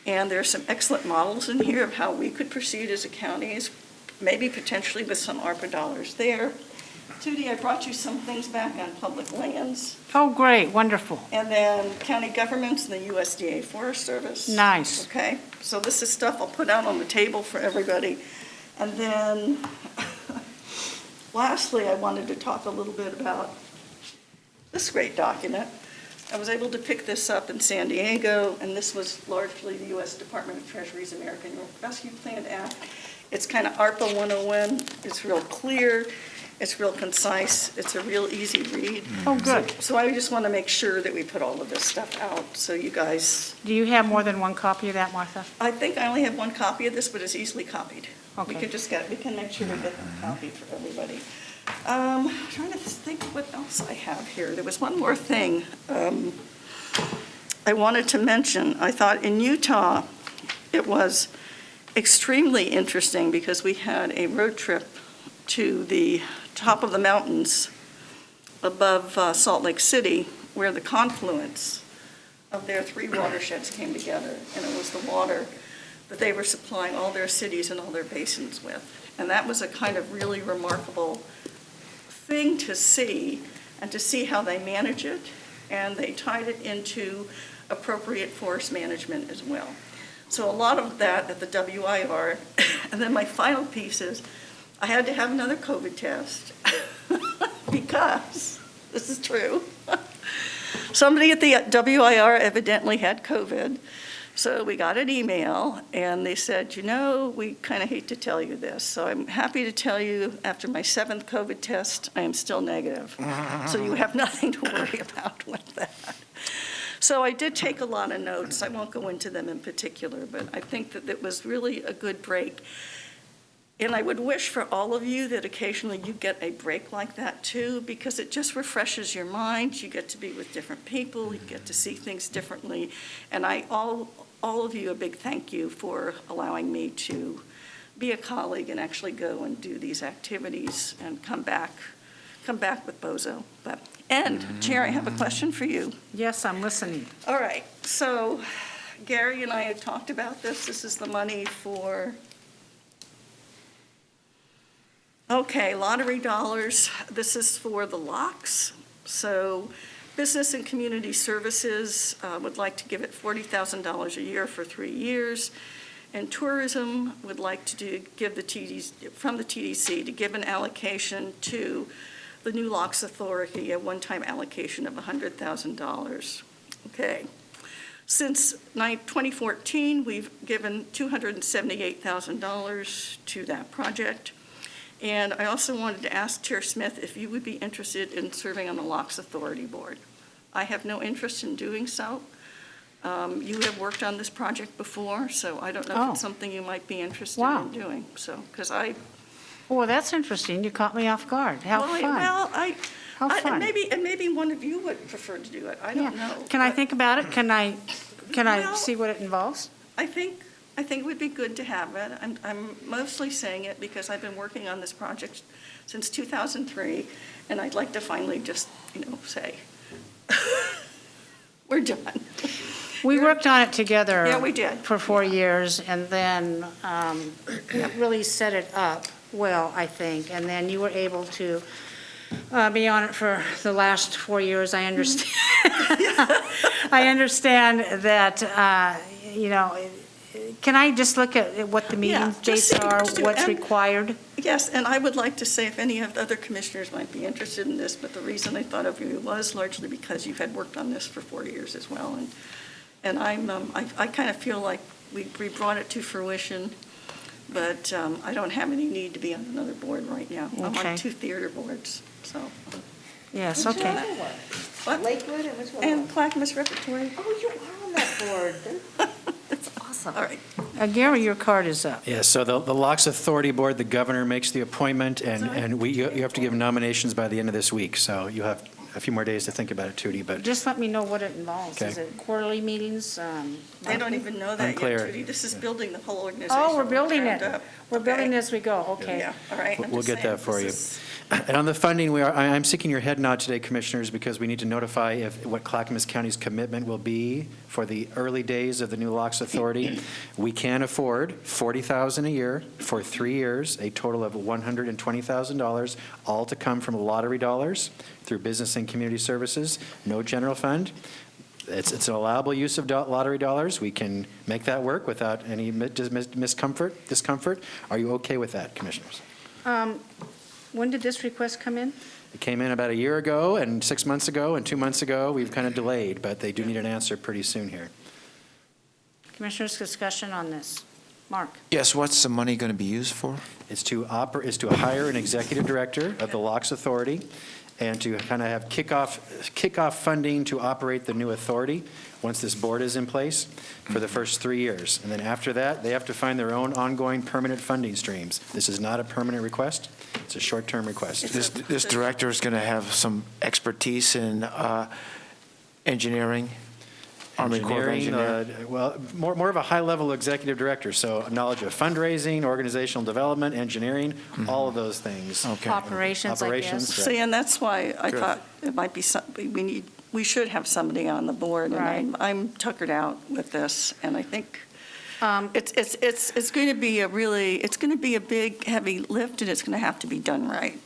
And there are some excellent models in here of how we could proceed as a county, maybe potentially with some ARPA dollars there. Tootie, I brought you some things back on public lands, Oh, great, wonderful. and then county governments and the USDA Forest Service. Nice. Okay, so this is stuff I'll put out on the table for everybody. And then, lastly, I wanted to talk a little bit about this great document. I was able to pick this up in San Diego, and this was largely the U.S. Department of Treasury's American Rescue Plan Act. It's kind of ARPA 101. It's real clear. It's real concise. It's a real easy read. Oh, good. So I just want to make sure that we put all of this stuff out, so you guys, Do you have more than one copy of that, Martha? I think I only have one copy of this, but it's easily copied. We Okay. can just we can make sure we get a copy for everybody. Trying to think what else I have here. There was one more thing I wanted to mention. I thought in Utah, it was extremely interesting because we had a road trip to the top of the mountains above Salt Lake City, where the confluence of their three watersheds came together, and it was the water that they were supplying all their cities and all their basins with. And that was a kind of really remarkable thing to see, and to see how they manage it, and they tied it into appropriate forest management as well. So a lot of that at the WIR, and then my final piece is, I had to have another COVID test because, this is true, somebody at the WIR evidently had COVID. So we got an email and they said, you know, we kind of hate to tell you this. So I'm happy to tell you after my 7th COVID test, I am still negative. So you have nothing to worry about with that. So I did take a lot of notes. I won't go into them in particular, but I think that it was really a good break. And I would wish for all of you that occasionally you get a break like that too, because it just refreshes your mind. You get to be with different people, you get to see things differently. And all of you, a big thank you for allowing me to be a colleague and actually go and do these activities and come back with Bozo. And Chair, I have a question for you. Yes, I'm listening. All right, so Gary and I had talked about this. This is the money for, okay, lottery dollars. This is for the locks. So Business and Community Services would like to give it $40,000 a year for 3 years. And Tourism would like to give the from the TDC to give an allocation to the New Locks Authority, a one-time allocation of $100,000. Okay. Since 2014, we've given $278,000 to that project. And I also wanted to ask Chair Smith if you would be interested in serving on the Locks Authority Board. I have no interest in doing so. You have worked on this project before, so I don't know if it's something you might be interested in doing. So, because Well, that's interesting. You caught me off guard. How fun. Well, How fun. and maybe one of you would prefer to do it. I don't know. Can I but think about it? Can I Well, see what it involves? I think it would be good to have it. I'm mostly saying it because I've been working on this project since 2003, and I'd like to finally just, say, we're done. We worked on it together. Yeah, we did. For 4 years, and then really set it up well, I think. And then you were able to be on it for the last 4 years. I understand. I understand that, can I just look at what the meeting dates are, what's required? Yes, and I would like to say if any of the other commissioners might be interested in this, but the reason I thought of you was largely because you had worked on this for 4 years as well. And I kind of feel like we brought it to fruition, but I don't have any need to be on another board right now. I'm Okay. on 2 theater boards, so. Yes, okay. What? Lakewood and which one? And Clackamas Repertory. Oh, you are on that board. That's awesome. All right. Gary, your card is up. Yeah, so the Locks Authority Board, the governor makes the appointment, and you have to give nominations by the end of this week, so you have a few more days to think about it, Tootie, but Just let me know what it involves. Okay. Is it quarterly meetings? They don't even know that yet, Unclear. Judy. This is building the whole organization. Oh, we're building from the it. ground up. We're building Okay. as we go, okay. Yeah, all right. I'm we'll just get saying, that for you. this is- And on the funding, I'm seeking your head nod today, Commissioners, because we need to notify what Clackamas County's commitment will be for the early days of the new Locks Authority. We can afford $40,000 a year for 3 years, a total of $120,000, all to come from lottery dollars through Business and Community Services, no general fund. It's an allowable use of lottery dollars. We can make that work without any discomfort. Are you okay with that, Commissioners? When did this request come in? It came in about a year ago, and 6 months ago, and 2 months ago. We've kind of delayed, but they do need an answer pretty soon here. Commissioners, discussion on this. Mark? Yes, what's the money going to be used for? Is to hire an executive director of the Locks Authority and to kind of have kickoff funding to operate the new authority once this board is in place for the first 3 years. And then after that, they have to find their own ongoing permanent funding streams. This is not a permanent request. It's a short-term request. This director is going to have some expertise in engineering, Army Corps of Engineers. Well, more of a high-level executive director, so knowledge of fundraising, organizational development, engineering, all of those things. Okay. Operations, I guess. right. See, and that's why I Good. thought it might be something, we should have somebody on the board. Right. And I'm tuckered out with this, and I think it's going to be it's going to be a big, heavy lift, and it's going to have to be done right.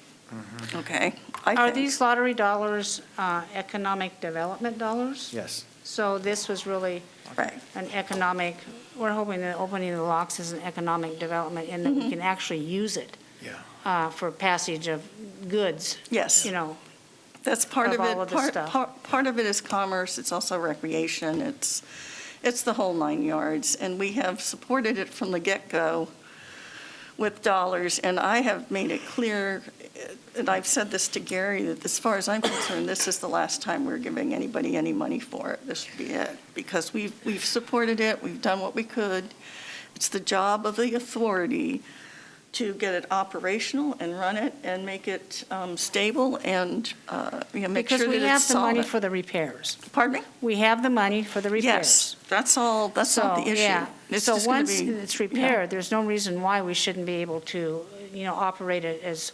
Okay? I Are think. these lottery dollars economic development dollars? Yes. So this was really Right. an economic, we're hoping that opening the locks is an economic development and that we can actually use it for passage of goods. Yes. You know, That's part of of it. all of the stuff. Part of it is commerce, it's also recreation, it's the whole 9 yards. And we have supported it from the get-go with dollars, and I have made it clear, and I've said this to Gary, that as far as I'm concerned, this is the last time we're giving anybody any money for it. This would be it, because we've supported it, we've done what we could. It's the job of the authority to get it operational and run it and make it stable and, make sure because that we have it's the money solid. for the repairs. Pardon me? We have the money for the repairs. Yes, that's all, that's not the So, issue. yeah. It's So just gonna once be- it's repaired, there's no reason why we shouldn't be able to, operate it as,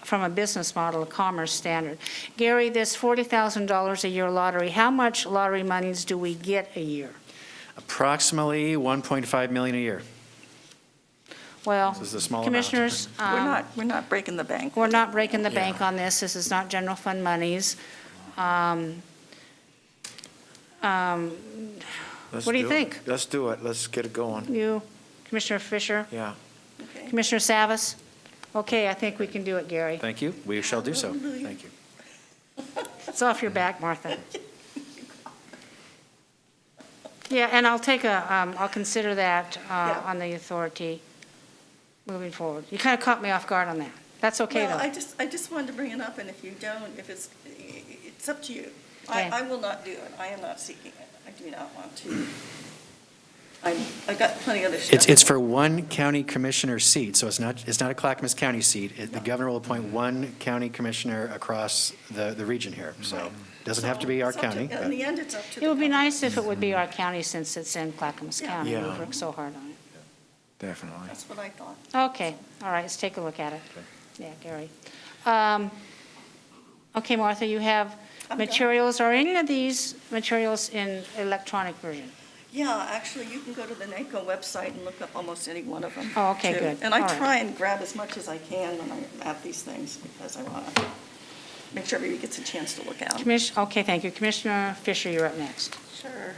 from a business model, a commerce standard. Gary, this $40,000 a year lottery, how much lottery monies do we get a year? Approximately $1.5 million a year. Well, This is a small amount. Commissioners, We're not breaking the bank. we're not breaking the bank on this. This is not general fund monies. Let's What do you it. think? Let's do it. Let's get it going. You, Commissioner Fisher, Yeah. Okay. Commissioner Savas? Okay, I think we can do it, Gary. Thank you. We shall do so. Hallelujah. Thank you. It's off your back, Martha. Yeah, and I'll consider that Yeah. on the authority moving forward. You kind of caught me off guard on that. That's okay, Well, though. I just wanted to bring it up, and if you don't, it's up to you. Okay. I will not do it. I am not seeking it. I do not want to. I got plenty of other stuff. It's for one county commissioner seat, so it's not a Clackamas County seat. The governor will appoint one county commissioner across the region here, so it doesn't have to be our It's up to- county. In but- the end, it's up to the It would be governor. nice if it would be our county since it's in Clackamas Yeah. County. Yeah. We've worked so hard on it. Definitely. That's what I thought. Okay, all right, let's take a look at it. Yeah, Gary. Okay, Martha, you have I'm done. materials. Are any of these materials in electronic version? Yeah, actually, you can go to the NACO website and look up almost any one of them. Oh, okay, too. good. And I All right. try and grab as much as I can when I'm at these things, because I want to make sure everybody gets a chance to look at them. Okay, thank you. Commissioner Fisher, you're up next. Sure.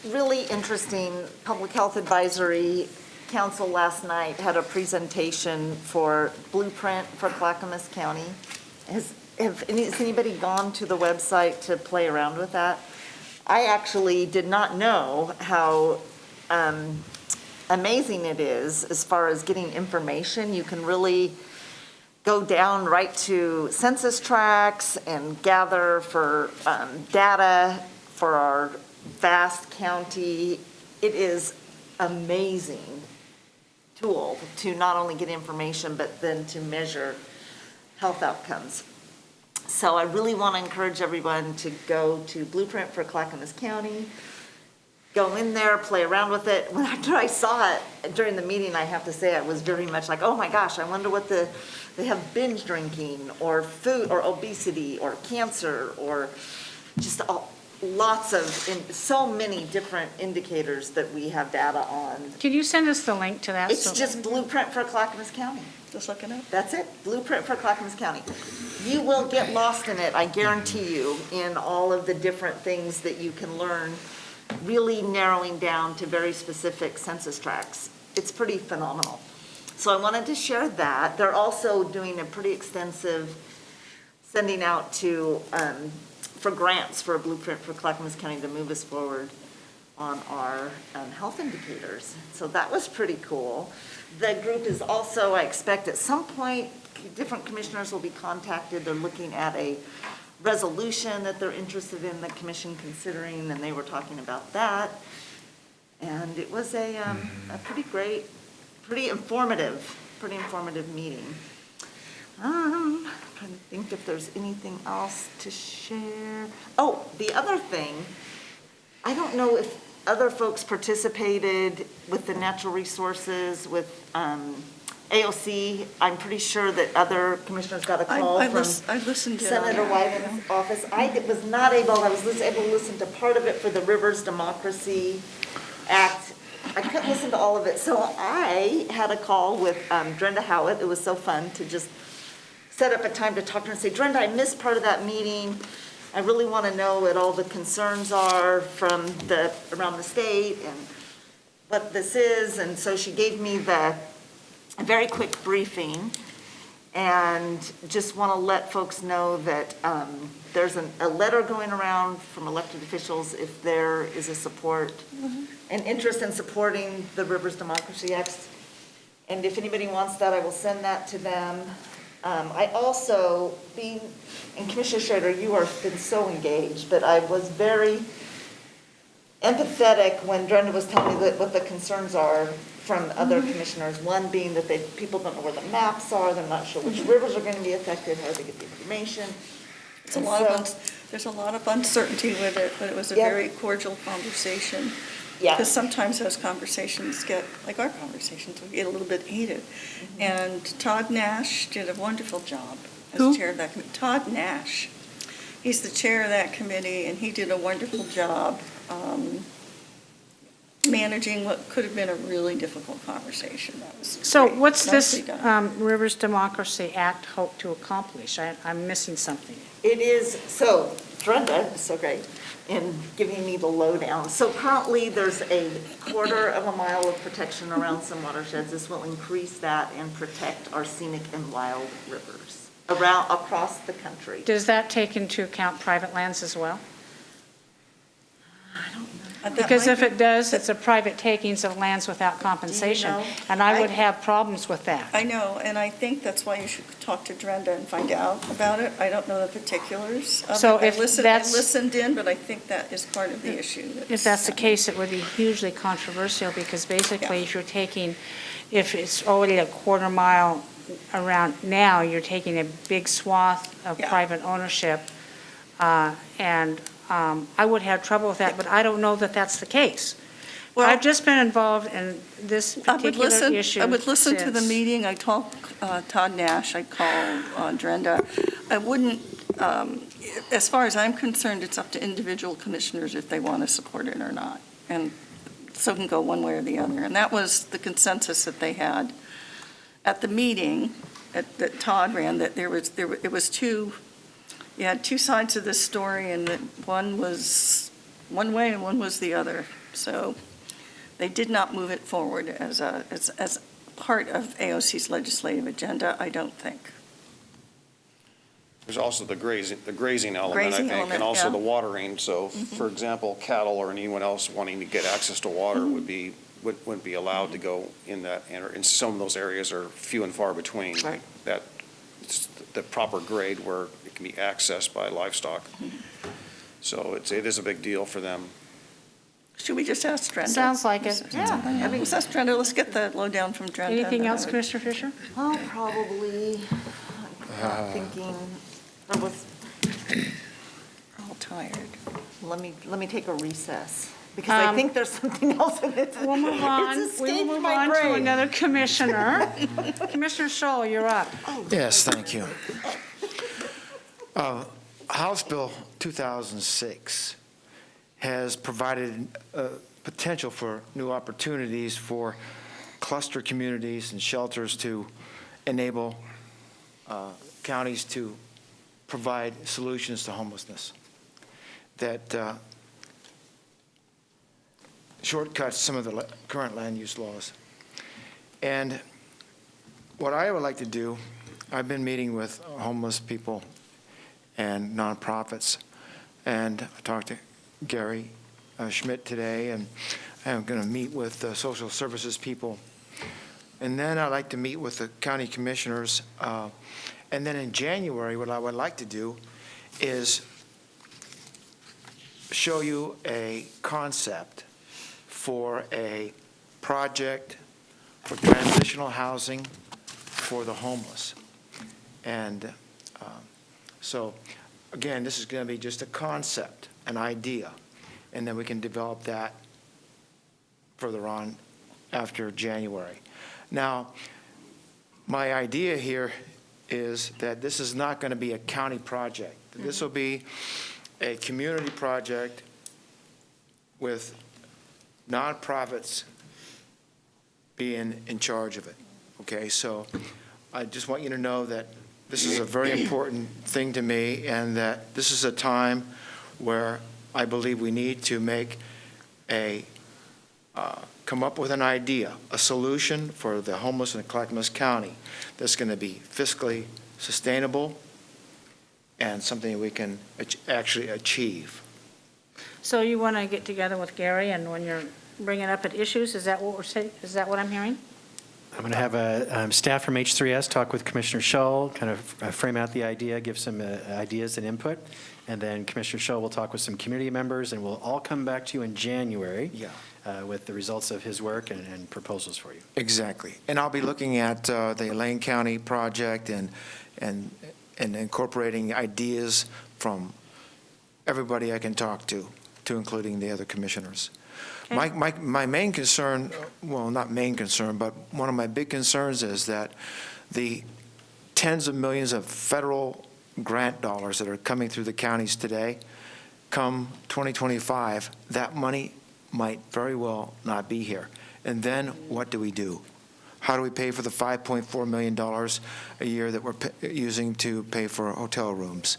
Really interesting, Public Health Advisory Council last night had a presentation for Blueprint for Clackamas County. Has anybody gone to the website to play around with that? I actually did not know how amazing it is as far as getting information. You can really go down right to census tracts and gather for data for our vast county. It is amazing tool to not only get information, but then to measure health outcomes. So I really want to encourage everyone to go to Blueprint for Clackamas County. go in there, play around with it. When after I saw it during the meeting, I have to say, I was very much like, oh my gosh, I wonder what they have binge drinking, or food, or obesity, or cancer, or just lots of, so many different indicators that we have data on. Can you send us the link to that? It's just Blueprint for Clackamas County. Just looking up. That's it, Blueprint for Clackamas County. You will get lost in it, I guarantee you, in all of the different things that you can learn, really narrowing down to very specific census tracts. It's pretty phenomenal. So I wanted to share that. They're also doing a pretty extensive sending out to, for grants for a Blueprint for Clackamas County to move us forward on our health indicators. So that was pretty cool. The group is also, I expect at some point, different commissioners will be contacted. They're looking at a resolution that they're interested in the commission considering, and they were talking about that. And it was a pretty great, pretty informative meeting. Trying to think if there's anything else to share. Oh, the other thing, I don't know if other folks participated with the natural resources, with AOC. I'm pretty sure that other commissioners got a call I from listened to Senator Wyden's office. I was able to listen to part of it for the Rivers Democracy Act. I couldn't listen to all of it, so I had a call with Brenda Howitt. It was so fun to just set up a time to talk to her and say, Brenda, I missed part of that meeting. I really want to know what all the concerns are from around the state and what this is. And so she gave me a very quick briefing, and just want to let folks know that there's a letter going around from elected officials if there is a support, an interest in supporting the Rivers Democracy Act. And if anybody wants that, I will send that to them. I also, and Commissioner Schroeder, you have been so engaged, but I was very empathetic when Brenda was telling me what the concerns are from other commissioners. One being that people don't know where the maps are, they're not sure which rivers are going to be affected, how do they get the information. There's a lot of uncertainty with it, but it was a very cordial conversation. Yeah. Because sometimes those conversations get, like our conversations, we get a little bit heated. And Todd Nash did a wonderful job as chair of that committee. Todd Nash, he's the chair of that committee, and he did a wonderful job managing what could have been a really difficult conversation. That was So great. what's Nicely this done. Rivers Democracy Act hope to accomplish? I'm missing something. It is, so Brenda is so great in giving me the lowdown. So currently, there's a 1/4 of a mile of protection around some watersheds. This will increase that and protect our scenic and wild rivers across the country. Does that take into account private lands as well? I don't know. Because if it does, it's a private takings of lands without compensation, know? and I would have problems with that. I know, and I think that's why you should talk to Brenda and find out about it. I don't know the particulars of So it. if I that's- listened in, but I think that is part of the issue. If that's the case, it would be hugely controversial, because basically, if it's already a 1/4 mile around now, you're taking a big swath of private ownership, and I would have trouble with that, but I don't know that that's the case. Well, I've just been involved in this particular issue. I would listen to the since- meeting. I called Todd Nash, I called Brenda. I wouldn't, as far as I'm concerned, it's up to individual commissioners if they want to support it or not. And so it can go one way or the other. And that was the consensus that they had at the meeting that Todd ran, that it was two, you had two sides of this story, and that one was one way and one was the other. So they did not move it forward as part of AOC's legislative agenda, I don't think. There's also the grazing element, I Grazing think, element, and also yeah. the watering. So, for example, cattle or anyone else wanting to get access to water wouldn't be allowed to go in that, and some of those areas are few and far between. Right. That, it's the proper grade where it can be accessed by livestock. So it is a big deal for them. Should we just ask Brenda? Sounds like it. Yeah, I mean, Let's ask Brenda, let's get the lowdown from Brenda. Anything else, Commissioner Fisher? well, probably, I'm thinking, We're all tired. let me take a recess. Because I think there's something else in it. We'll move on. It's We will escaped move my on to brain. another commissioner. Commissioner Scholl, you're up. Yes, thank you. House Bill 2006 has provided potential for new opportunities for cluster communities and shelters to enable counties to provide solutions to homelessness that shortcuts some of the current land use laws. And what I would like to do, I've been meeting with homeless people and nonprofits, and I talked to Gary Schmidt today, and I'm going to meet with the social services people. And then I'd like to meet with the county commissioners. And then in January, what I would like to do is show you a concept for a project for transitional housing for the homeless. And so, again, this is going to be just a concept, an idea, and then we can develop that further on after January. Now, my idea here is that this is not going to be a county project. This will be a community project with nonprofits being in charge of it. Okay, so I just want you to know that this is a very important thing to me, and that this is a time where I believe we need to make come up with an idea, a solution for the homeless in Clackamas County that's going to be fiscally sustainable and something we can actually achieve. So you want to get together with Gary, and when you're bringing up at issues, is that what we're saying? Is that what I'm hearing? I'm going to have a staff from H3S talk with Commissioner Scholl, kind of frame out the idea, give some ideas and input, and then Commissioner Scholl will talk with some community members, and we'll all come back to you in January with the results of his work and proposals for you. Exactly. And I'll be looking at the Lane County project and incorporating ideas from everybody I can talk to including the other commissioners. Okay. My main concern, well, not main concern, but one of my big concerns is that the tens of millions of federal grant dollars that are coming through the counties today, come 2025, that money might very well not be here. And then what do we do? How do we pay for the $5.4 million a year that we're using to pay for hotel rooms?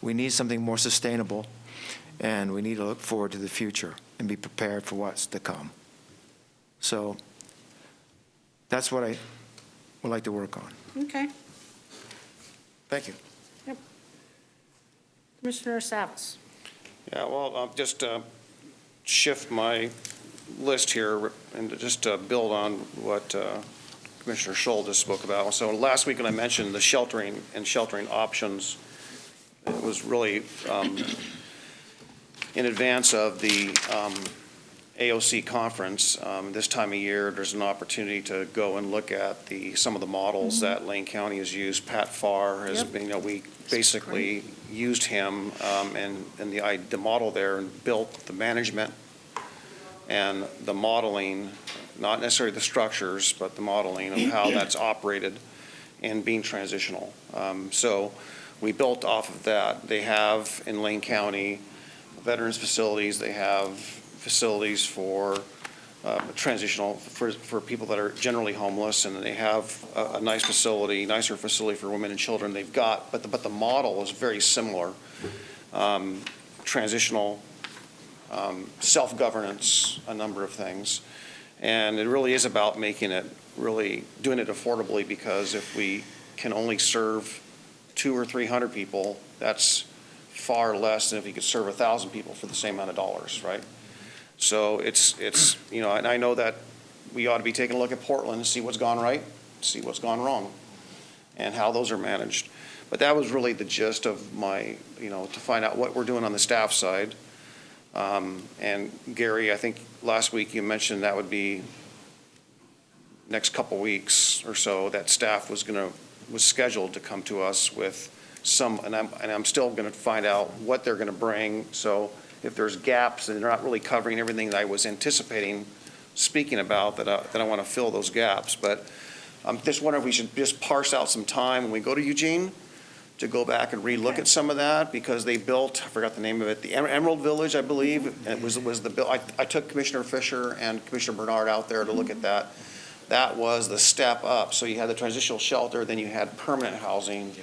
We need something more sustainable, and we need to look forward to the future and be prepared for what's to come. So that's what I would like to work on. Okay. Thank you. Yep. Commissioner Savas. Yeah, well, I'll just shift my list here and just build on what Commissioner Scholl just spoke about. So last week when I mentioned the sheltering and sheltering options, it was really in advance of the AOC conference. This time of year, there's an opportunity to go and look at some of the models that Lane County has used. Pat Farr has been, we basically used him and the model there and built the management and the modeling, not necessarily the structures, but the modeling of how that's operated and being transitional. So we built off of that. They have in Lane County veterans facilities. They have facilities for transitional for people that are generally homeless, and they have a nicer facility for women and children. They've got, but the model is very similar. Transitional, self-governance, a number of things, and it really is about making it doing it affordably, because if we can only serve 200 or 300 people, that's far less than if you could serve 1,000 people for the same amount of dollars, right? So it's and I know that we ought to be taking a look at Portland and see what's gone right, see what's gone wrong, and how those are managed. But that was really the gist of my, to find out what we're doing on the staff side. And Gary, I think last week you mentioned that would be next couple weeks or so that staff was scheduled to come to us with some, and I'm still going to find out what they're going to bring. So if there's gaps and they're not really covering everything that I was anticipating speaking about, that I want to fill those gaps. But I'm just wondering if we should just parse out some time when we go to Eugene to go back and relook at some of that, because they built, I forgot the name of it, the Emerald Village, I believe. And it was the bill. I took Commissioner Fisher and Commissioner Bernard out there to look at that. That was the step up. So you had the transitional shelter, then you had permanent housing,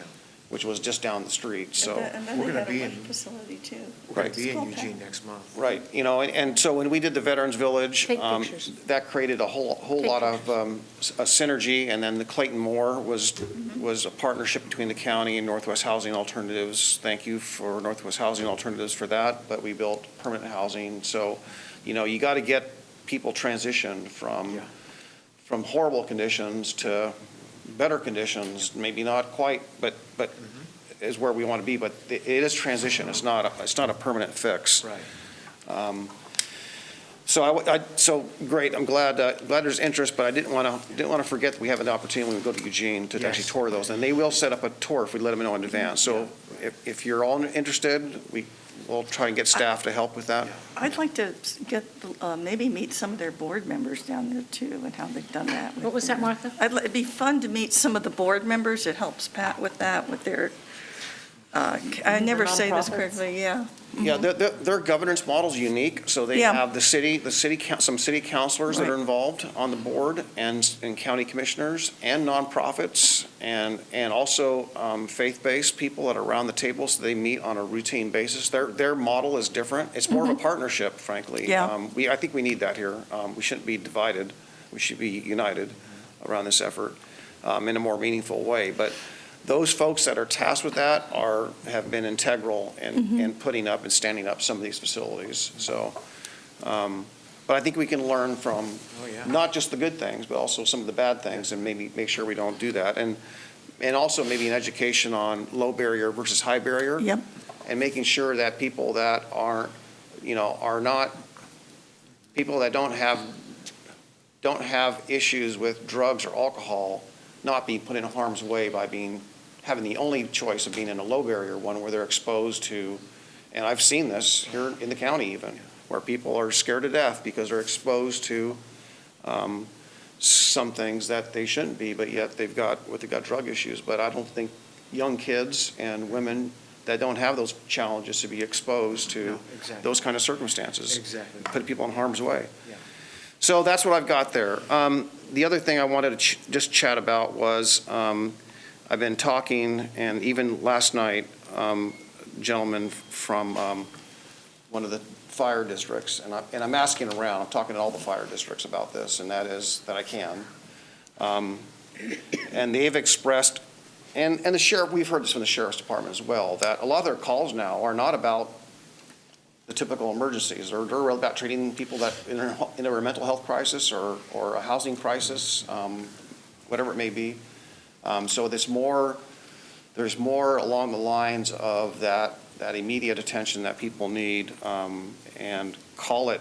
which was just down the street, so. And then We're they gonna had be a in- WIC facility too. We're going Right. to be in Okay. Eugene next month. Right, you know, and so when we did the Veterans Village, Take pictures. that created a whole Take lot of a synergy, and then the Clayton Moore was a partnership between the county and Northwest Housing Alternatives. Thank you for Northwest Housing Alternatives for that, but we built permanent housing. So, you know, you got to get people transitioned from horrible conditions to better conditions, maybe not quite, but is where we want to be, but it is transition. It's not a permanent fix. Right. So great. I'm glad there's interest, but I didn't want to forget that we have an opportunity when we go to Eugene to actually tour those, and they will set up a tour if we let them know in advance. So if you're all interested, we'll try and get staff to help with that. I'd like to get, maybe meet some of their board members down there too, and how they've done that. What was that, Martha? It'd be fun to meet some of the board members. It helps Pat with that, with their, I never say this nonprofits? correctly, yeah. Yeah, their governance model's unique, so they Yeah. have some city councilors that are involved on the board, and county commissioners, and nonprofits, and also faith-based people that are around the table, so they meet on a routine basis. Their model is different. It's more of a partnership, frankly. Yeah. I think we need that here. We shouldn't be divided. We should be united around this effort in a more meaningful way. But those folks that are tasked with that have been integral in putting up and standing up some of these facilities. So, but I think we can learn from not just the good things, but also some of the bad things, and maybe make sure we don't do that. And also maybe an education on low barrier versus high barrier. Yep. And making sure that people that are not, people that don't have issues with drugs or alcohol, not being put in harm's way by having the only choice of being in a low barrier one where they're exposed to, and I've seen this here in the county even, where people are scared to death because they're exposed to some things that they shouldn't be, but yet they've got drug issues. But I don't think young kids and women that don't have those challenges should be exposed to those kind of circumstances. Exactly. Put people in harm's way. Yeah. So that's what I've got there. The other thing I wanted to just chat about was, I've been talking, and even last night, gentleman from one of the fire districts, and I'm asking around, I'm talking to all the fire districts about this, and that is that I can. And they've expressed, and the sheriff, we've heard this from the sheriff's department as well, that a lot of their calls now are not about the typical emergencies. They're really about treating people that in a mental health crisis or a housing crisis, whatever it may be. So there's more along the lines of that immediate attention that people need, and call it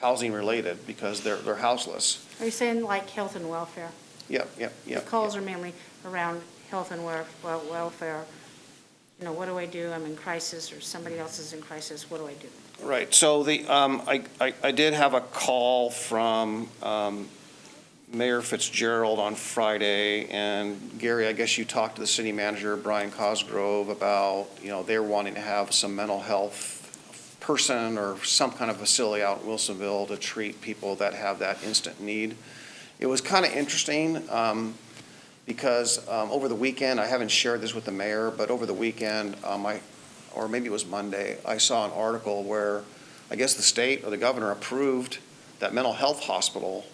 housing related because they're houseless. Are you saying like health and welfare? Yep. The calls are mainly around health and welfare. You know, what do I do? I'm in crisis, or somebody else is in crisis. What do I do? Right. So I did have a call from Mayor Fitzgerald on Friday, and Gary, I guess you talked to the city manager, Brian Cosgrove, about, they're wanting to have some mental health person or some kind of facility out in Wilsonville to treat people that have that instant need. It was kind of interesting because over the weekend, I haven't shared this with the mayor, but over the weekend, or maybe it was Monday, I saw an article where I guess the state or the governor approved that mental health hospital,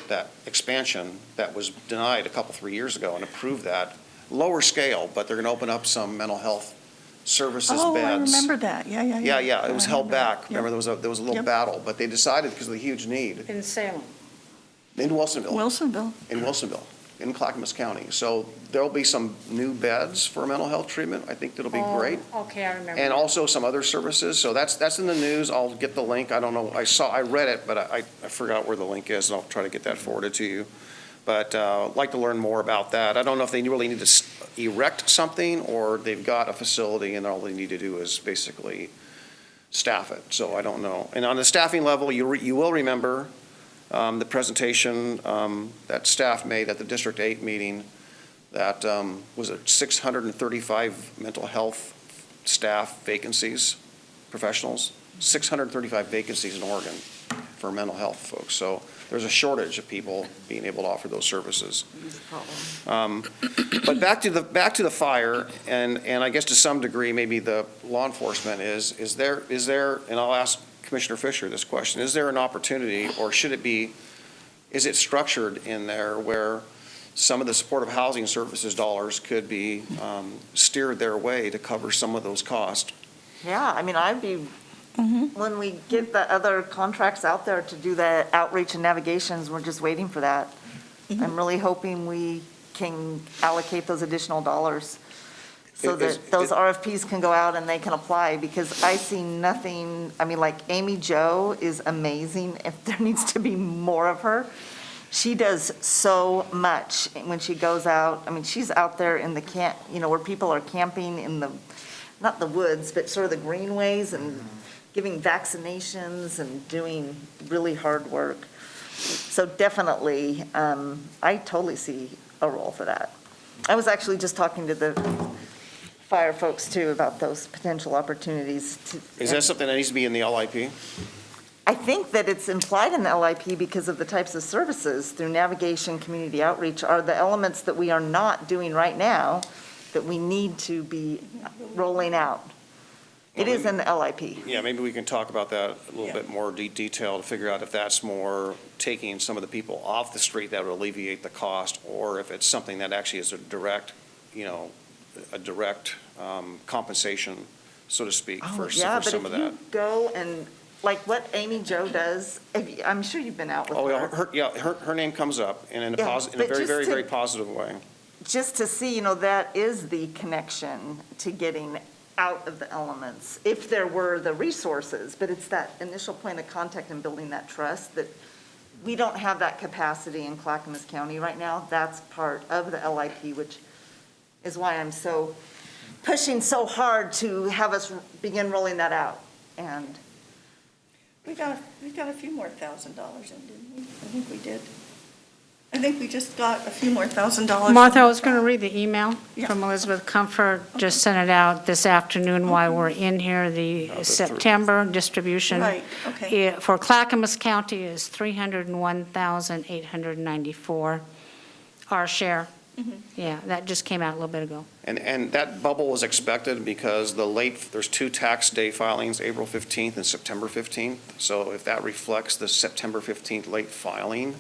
that expansion that was denied 3 years ago, and approved that. Lower scale, but they're going to open up some mental health services beds. Oh, I remember that, yeah. Yeah, it was held back. Remember, Yep. there was a little Yep. battle, but they decided because of the huge need In Salem. in Wilsonville. Wilsonville. In Clackamas County. So there'll be some new beds for mental health treatment. I think that'll be great. Okay, I remember. And also some other services. So that's in the news. I'll get the link. I don't know. I read it, but I forgot where the link is, and I'll try to get that forwarded to you. But I'd like to learn more about that. I don't know if they really need to erect something, or they've got a facility and all they need to do is basically staff it, so I don't know. And on the staffing level, you will remember the presentation that staff made at the District 8 meeting that was 635 mental health staff vacancies, professionals, 635 vacancies in Oregon for mental health folks. So there's a shortage of people being able to offer those services. But back to the fire, and I guess to some degree, maybe the law enforcement is there, and I'll ask Commissioner Fisher this question, is there an opportunity, or is it structured in there where some of the supportive housing services dollars could be steered their way to cover some of those costs? Yeah, I mean, I'd be, when we get the other contracts out there to do the outreach and navigations, we're just waiting for that. I'm really hoping we can allocate those additional dollars so that those RFPs can go out and they can apply, because I see nothing, I mean, like Amy Jo is amazing. If there needs to be more of her, she does so much when she goes out. I mean, she's out there in the camp, where people are camping in the, not the woods, but sort of the greenways and giving vaccinations and doing really hard work. So definitely, I totally see a role for that. I was actually just talking to the fire folks too about those potential opportunities. Is that something that needs to be in the LIP? I think that it's implied in the LIP because of the types of services through navigation, community outreach are the elements that we are not doing right now that we need to be rolling out. It is in the LIP. Yeah, maybe we can talk about that a little bit more detail to figure out if that's more taking some of the people off the street that would alleviate the cost, or if it's something that actually is a direct compensation, so to speak, for some of that. Yeah, but if you go and, like what Amy Jo does, I'm sure you've been out with her. Her name comes up in a but very, just very, to- very positive way. Just to see, that is the connection to getting out of the elements, if there were the resources, but it's that initial point of contact and building that trust that we don't have that capacity in Clackamas County right now. That's part of the LIP, which is why I'm so pushing so hard to have us begin rolling that out. And We got a few more $1,000 in, didn't we? I think we did. I think we just got a few more $1,000. Martha, I was going to read the email Yeah. from Elizabeth Comfort, just sent it out this afternoon while we're in here. The September distribution Right, okay. for Clackamas County is $301,894. Our share, yeah, that just came out a little bit ago. And that bubble was expected because there's two tax day filings, April 15th and September 15th. So if that reflects the September 15th late filing,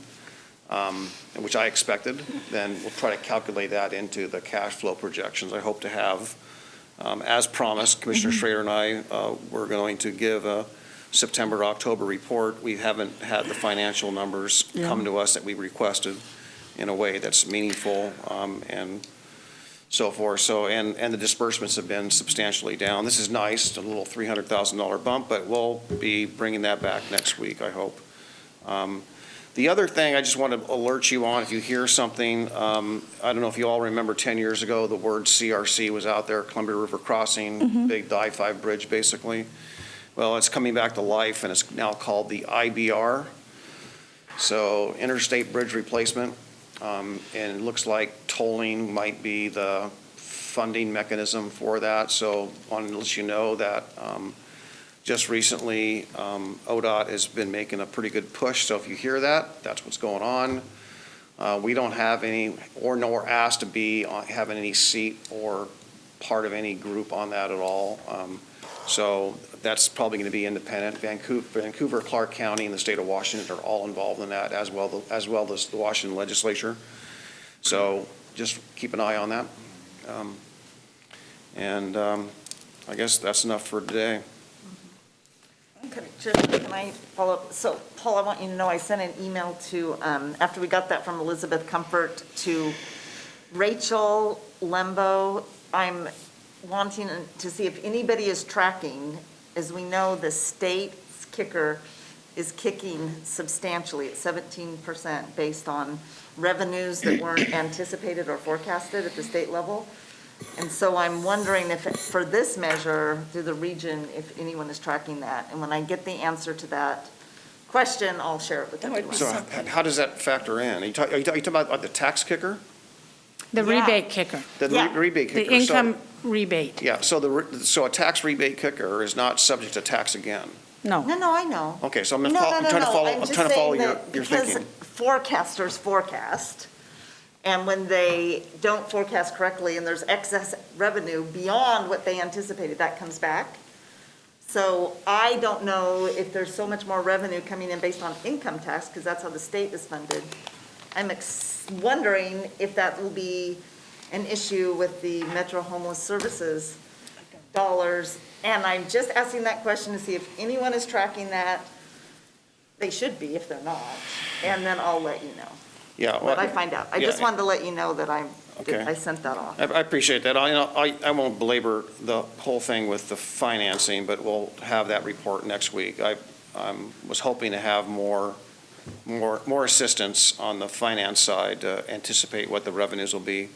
which I expected, then we'll try to calculate that into the cash flow projections. I hope to have, as promised, Commissioner Schrader and I, we're going to give a September, October report. We haven't had the financial numbers come to us that we requested in a way that's meaningful, and so forth. So, and the disbursements have been substantially down. This is nice, a little $300,000 bump, but we'll be bringing that back next week, I hope. The other thing I just want to alert you on, if you hear something, I don't know if you all remember 10 years ago, the word CRC was out there, Columbia River Crossing, big I-5 bridge, basically. Well, it's coming back to life, and it's now called the IBR, so Interstate Bridge Replacement. And it looks like tolling might be the funding mechanism for that. So I want to let you know that just recently, ODOT has been making a pretty good push. So if you hear that, that's what's going on. We don't have any, nor asked to be having any seat or part of any group on that at all. So that's probably going to be independent. Vancouver, Clark County, and the state of Washington are all involved in that, as well as the Washington legislature. So just keep an eye on that. I guess that's enough for today. Can I follow up? So, Paul, I want you to know I sent an email to, after we got that from Elizabeth Comfort, to Rachel Lembo. I'm wanting to see if anybody is tracking. As we know, the state's kicker is kicking substantially at 17% based on revenues that weren't anticipated or forecasted at the state level. And so I'm wondering if, for this measure, through the region, if anyone is tracking that. And when I get the answer to that question, I'll share it with everyone. So how does that factor in? Are you talking about the tax kicker? The Yeah. rebate kicker, The Yeah. rebate kicker? the income rebate. Yeah, so a tax rebate kicker is not subject to tax again? No. No, I know. Okay, so I'm No, trying to follow, I'm I'm just trying to follow saying your that thinking. because forecasters forecast, and when they don't forecast correctly and there's excess revenue beyond what they anticipated, that comes back. So I don't know if there's so much more revenue coming in based on income tax, because that's how the state is funded. I'm wondering if that will be an issue with the Metro Homeless Services dollars. And I'm just asking that question to see if anyone is tracking that. They should be if they're not. And then I'll let you know Yeah. what I find out. I just yeah. wanted to let you know that Okay. I sent that off. I appreciate that. I won't belabor the whole thing with the financing, but we'll have that report next week. I was hoping to have more assistance on the finance side to anticipate what the revenues will be.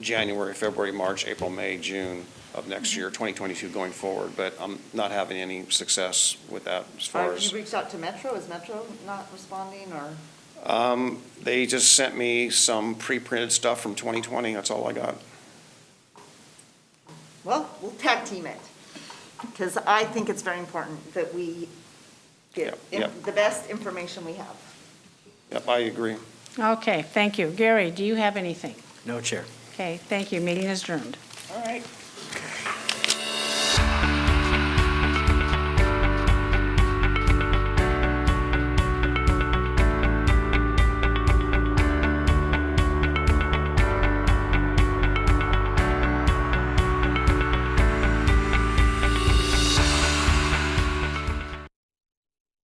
January, February, March, April, May, June of next year, 2022 going forward, but I'm not having any success with that as far Have as. you reached out to Metro? Is Metro not responding, or? They just sent me some pre-printed stuff from 2020. That's all I got. Well, we'll tag team it, because I think it's very important that we get Yep. the best information we have. Yep, I agree. Okay, thank you. Gary, do you have anything? No, Chair. Okay, thank you. Meeting is adjourned. All right.